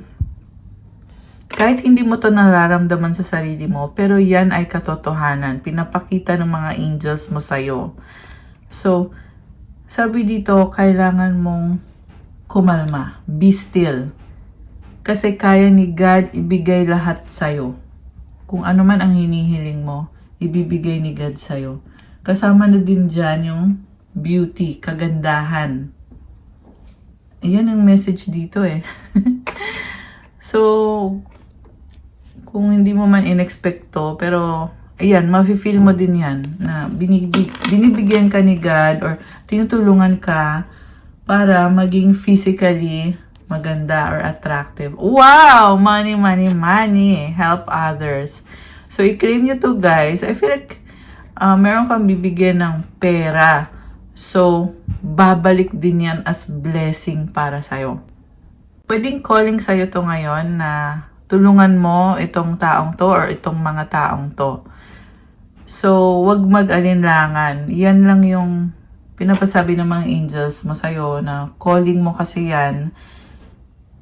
Kahit hindi mo to nararamdaman sa sarili mo, pero yan ay katotohanan. Pinapakita ng mga angels mo sa'yo. So, sabi dito, kailangan mong kumalma. Be still. Kasi kaya ni God ibigay lahat sa'yo. Kung ano man ang hinihiling mo, ibibigay ni God sa'yo. Kasama na din dyan yung beauty, kagandahan. Ayan ang message dito eh. So, kung hindi mo man in-expect to, pero ayan, mafe-feel mo din yan na binibigyan ka ni God or tinutulungan ka para maging physically maganda or attractive. Wow! Money, money, money. Help others. So, i-claim nyo to, guys. I feel like meron kang bibigyan ng pera. So, babalik din yan as blessing para sa'yo. Pwedeng calling sa'yo to ngayon na tulungan mo itong taong to or itong mga taong to. So, wag mag-alinlangan. Yan lang yung pinapasabi ng mga angels mo sa'yo na calling mo kasi yan.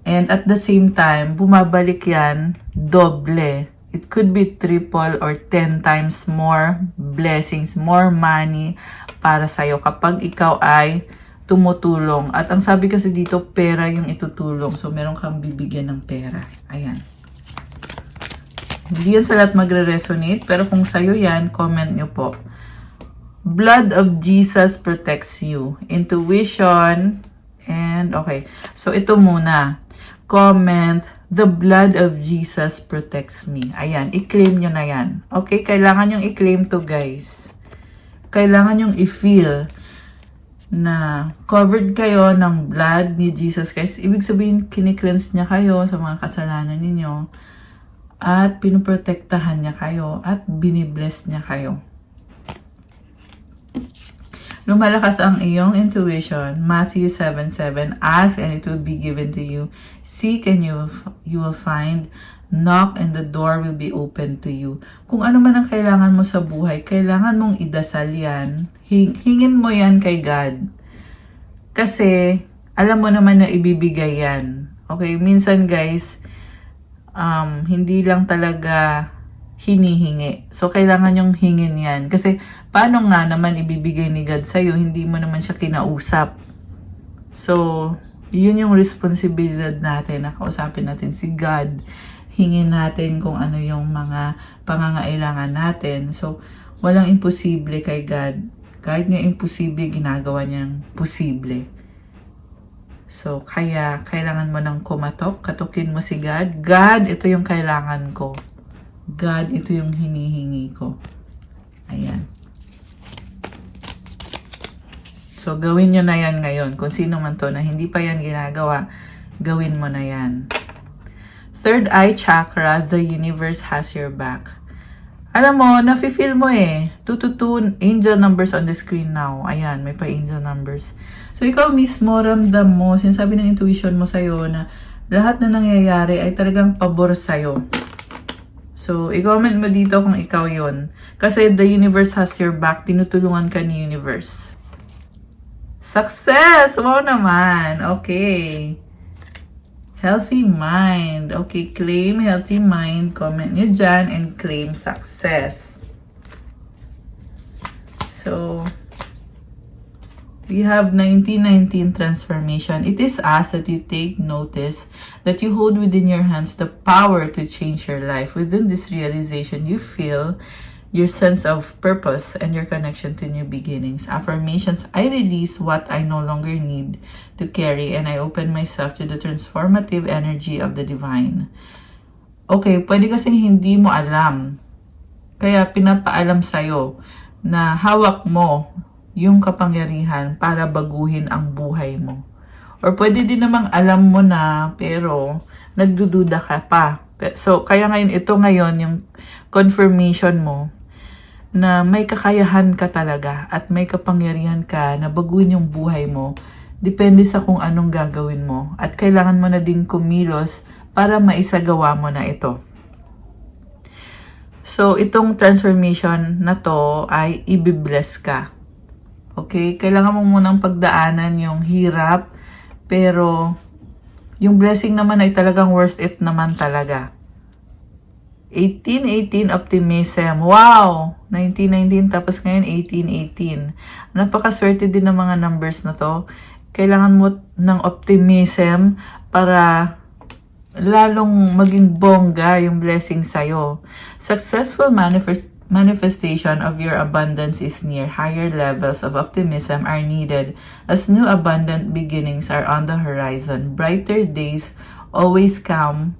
And at the same time, bumabalik yan doble. It could be triple or 10 times more blessings, more money para sa'yo kapag ikaw ay tumutulong. At ang sabi kasi dito, pera yung itutulong. So, meron kang bibigyan ng pera. Ayan. Hindi yan sa lahat magre-resonate, pero kung sa'yo yan, comment nyo po. Blood of Jesus protects you. Intuition. And, okay. So, ito muna. Comment, the blood of Jesus protects me. Ayan, i-claim nyo na yan. Okay, kailangan yung i-claim to, guys. Kailangan yung i-feel na covered kayo ng blood ni Jesus Christ. Ibig sabihin, kini-cleanse niya kayo sa mga kasalanan ninyo. At pinoprotektahan niya kayo at binibless niya kayo. Lumalakas ang iyong intuition. Matthew 7:7. Ask and it will be given to you. Seek and you will find. Knock and the door will be open to you. Kung ano man ang kailangan mo sa buhay, kailangan mong idasal yan. Hingin mo yan kay God. Kasi alam mo naman na ibibigay yan. Okay, minsan guys, hindi lang talaga hinihingi. So, kailangan yung hingin yan. Kasi, paano nga naman ibibigay ni God sa'yo? Hindi mo naman siya kinausap. So, yun yung responsibilidad natin na kausapin natin si God. Hingin natin kung ano yung mga pangangailangan natin. So, walang imposible kay God. Kahit nga imposible, ginagawa niyang posible. So, kaya, kailangan mo nang kumatok, katukin mo si God. God, ito yung kailangan ko. God, ito yung hinihingi ko. Ayan. So, gawin nyo na yan ngayon. Kung sino man to na hindi pa yan ginagawa, gawin mo na yan. Third eye chakra, the universe has your back. Alam mo, nafe-feel mo eh. 222 angel numbers on the screen now. Ayan, may pa angel numbers. So, ikaw mismo, ramdam mo, sinasabi ng intuition mo sa'yo na lahat na nangyayari ay talagang pabor sa'yo. So, i-comment mo dito kung ikaw yon. Kasi the universe has your back. Tinutulungan ka ni universe. Success! Wow naman. Okay. Healthy mind. Okay, claim healthy mind. Comment nyo dyan and claim success. So, we have 1919 transformation. It is us that you take notice, that you hold within your hands the power to change your life. Within this realization, you feel your sense of purpose, and your connection to new beginnings. Affirmations: I release what I no longer need to carry and I open myself to the transformative energy of the divine. Okay, pwede kasing hindi mo alam. Kaya pinapaalam sa'yo na hawak mo yung kapangyarihan para baguhin ang buhay mo. Or pwede din namang alam mo na pero nagdududa ka pa. So, kaya ngayon, ito ngayon yung confirmation mo na may kakayahan ka talaga at may kapangyarihan ka na baguhin yung buhay mo. Depende sa kung anong gagawin mo. At kailangan mo na din kumilos para maisagawa mo na ito. So, itong transformation na to ay ibibless ka. Okay? Kailangan mo munang pagdaanan yung hirap, pero yung blessing naman ay talagang worth it naman talaga. 1818 optimism. Wow! 1919 tapos ngayon 1818. Napakaswerte din ng mga numbers na to. Kailangan mo ng optimism para lalong maging bongga yung blessing sa'yo. Successful manifestation of your abundance is near. Higher levels of optimism are needed as new abundant beginnings are on the horizon. Brighter days always come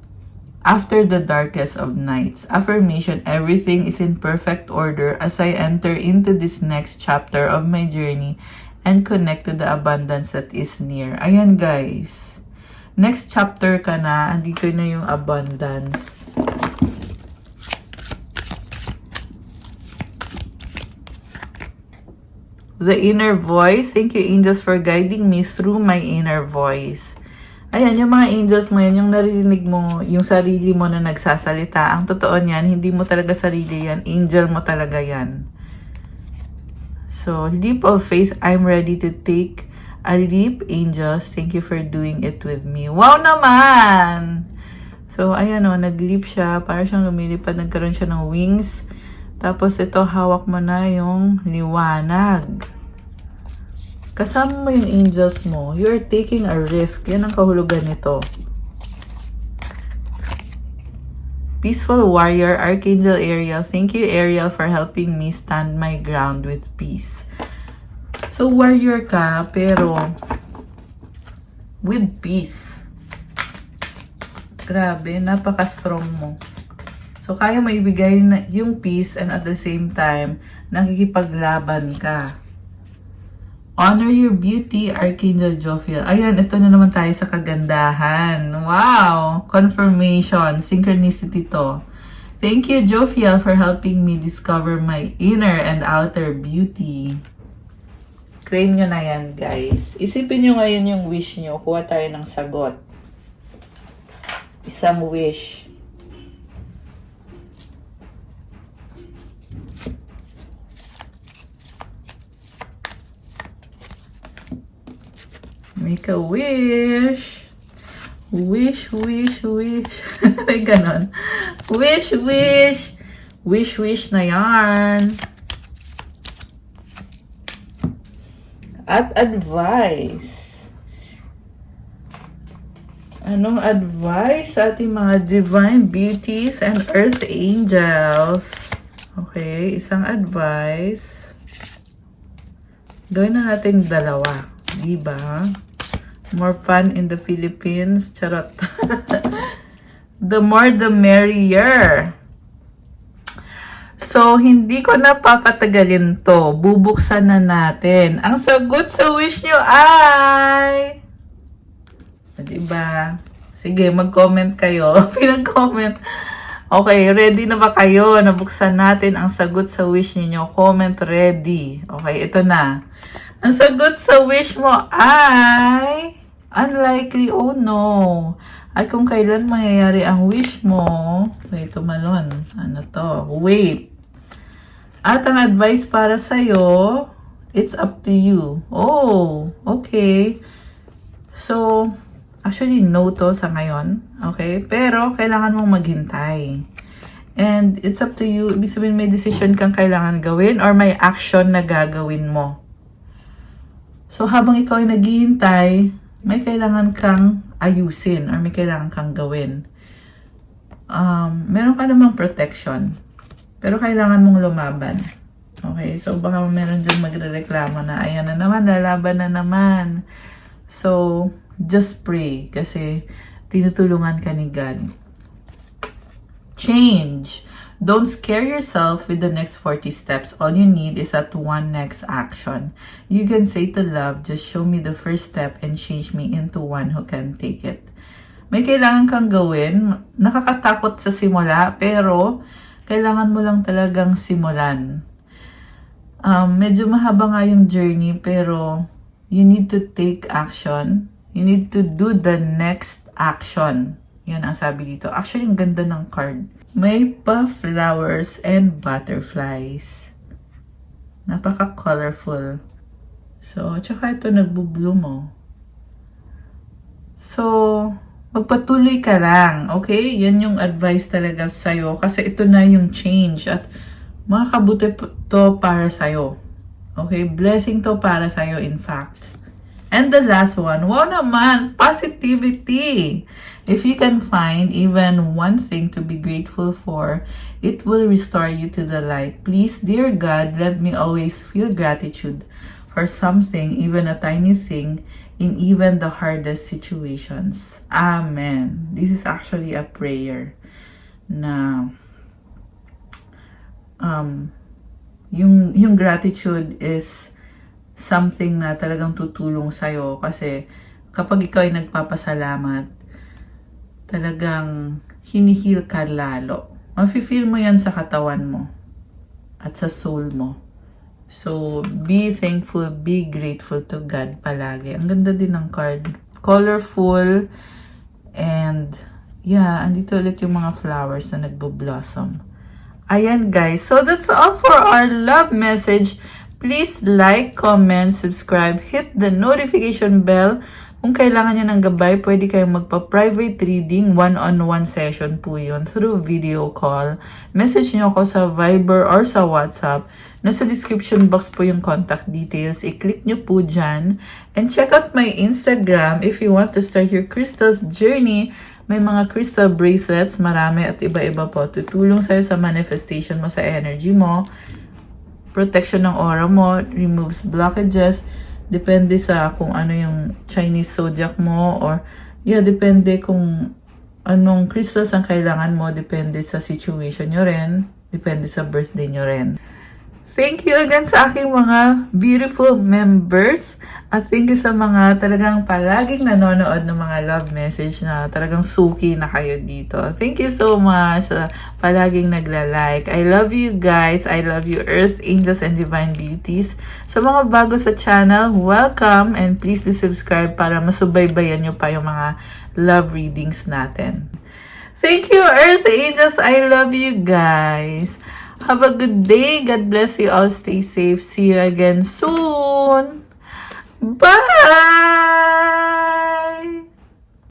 after the darkest of nights. Affirmation: everything is in perfect order as I enter into this next chapter of my journey and connect to the abundance that is near. Ayan guys. Next chapter ka na. Andito na yung abundance. The inner voice. Thank you, angels, for guiding me through my inner voice. Ayan, yung mga angels mo yan, yung naririnig mo, yung sarili mo na nagsasalita. Ang totoo niyan, hindi mo talaga sarili yan. Angel mo talaga yan. So, leap of faith. I'm ready to take a leap, angels. Thank you for doing it with me. Wow naman! So, ayan o, nag-leap siya. Para siyang lumilipad. Nagkaroon siya ng wings. Tapos, ito, hawak mo na yung liwanag. Kasama mo yung angels mo. You are taking a risk. Yan ang kahulugan nito. Peaceful warrior, Archangel Ariel. Thank you, Ariel, for helping me stand my ground with peace. So, warrior ka, pero with peace. Grabe, napaka-strong mo. So, kaya maibigay na yung peace and at the same time, nakikipaglaban ka. Honor your beauty, Archangel Jophiel. Ayan, ito na naman tayo sa kagandahan. Wow! Confirmation. Synchronicity to. Thank you, Jophiel, for helping me discover my inner and outer beauty. Claim nyo na yan, guys. Isipin nyo ngayon yung wish nyo. Kuha tayo ng sagot. Isang wish. Make a wish. Wish, wish, wish. May ganon. Wish, wish. Wish, wish na yan. At advice. Anong advice sa ating mga divine beauties and earth angels? Okay, isang advice. Gawin na natin dalawa. Diba? More fun in the Philippines. Charot. The more the merrier. So, hindi ko na papatagalin to. Bubuksan na natin. Ang sagot sa wish nyo ay... Diba? Sige, mag-comment kayo. Pinag-comment. Okay, ready na ba kayo? Nabuksan natin ang sagot sa wish niyo. Comment ready. Okay, ito na. Ang sagot sa wish mo ay unlikely. Oh no. At kung kailan mangyayari ang wish mo, wait, tumalon. Ano to? Wait. At ang advice para sa'yo, it's up to you. Oh, okay. So, actually, no to sa ngayon. Okay? Pero, kailangan mong maghintay. And, it's up to you. Ibig sabihin, may decision kang kailangan gawin or may action na gagawin mo. So, habang ikaw ay naghihintay, may kailangan kang ayusin or may kailangan kang gawin. Meron ka namang protection. Pero kailangan mong lumaban. Okay? So, baka meron dyan magre-reklamo na, ayan na naman, lalaban na naman. So, just pray. Kasi, tinutulungan ka ni God. Change. Don't scare yourself with the next 40 steps. All you need is that one next action. You can say to love, just show me the first step and change me into one who can take it. May kailangan kang gawin. Nakakatakot sa simula, pero kailangan mo lang talagang simulan. Medyo mahaba nga yung journey, pero you need to take action. You need to do the next action. Yan ang sabi dito. Actually, ang ganda ng card. May flowers and butterflies. Napaka-colorful. So, tsaka ito nagbo-bloom, oh. So, magpatuloy ka lang, okay? Yan yung advice talaga sa'yo kasi ito na yung change at makakabuti to para sa'yo. Okay? Blessing to para sa'yo, in fact. And the last one, wow naman, positivity. If you can find even one thing to be grateful for, it will restore you to the light. Please, dear God, let me always feel gratitude for something, even a tiny thing, in even the hardest situations. Amen. This is actually a prayer na yung gratitude is something na talagang tutulong sa'yo kasi kapag ikaw ay nagpapasalamat, talagang hinihil ka lalo. Mafe-feel mo yan sa katawan mo at sa soul mo. So, be thankful, be grateful to God palagi. Ang ganda din ng card. Colorful. And, yeah, andito ulit yung mga flowers na nagbo-blossom. Ayan, guys. So, that's all for our love message. Please like, comment, subscribe, hit the notification bell. Kung kailangan nyo ng gabay, pwede kayong magpa-private reading, one-on-one session po yun through video call. Message nyo ako sa Viber or sa WhatsApp. Nasa description box po yung contact details. I-click nyo po dyan. And check out my Instagram if you want to start your crystals journey. May mga crystal bracelets, marami at iba-iba po. Tutulong sa'yo sa manifestation mo, sa energy mo. Protection ng aura mo, removes blockages. Depende sa kung ano yung Chinese zodiac mo or depende kung anong crystals ang kailangan mo. Depende sa situation nyo rin. Depende sa birthday nyo rin. Thank you again sa aking mga beautiful members. At thank you sa mga talagang palaging nanonood ng mga love message na talagang suki na kayo dito. Thank you so much sa palaging nagla-like. I love you guys. I love you Earth Angels and Divine Beauties. Sa mga bago sa channel, welcome and please do subscribe para masubaybayan nyo pa yung mga love readings natin. Thank you Earth Angels. I love you guys. Have a good day. God bless you all. Stay safe. See you again soon. Bye!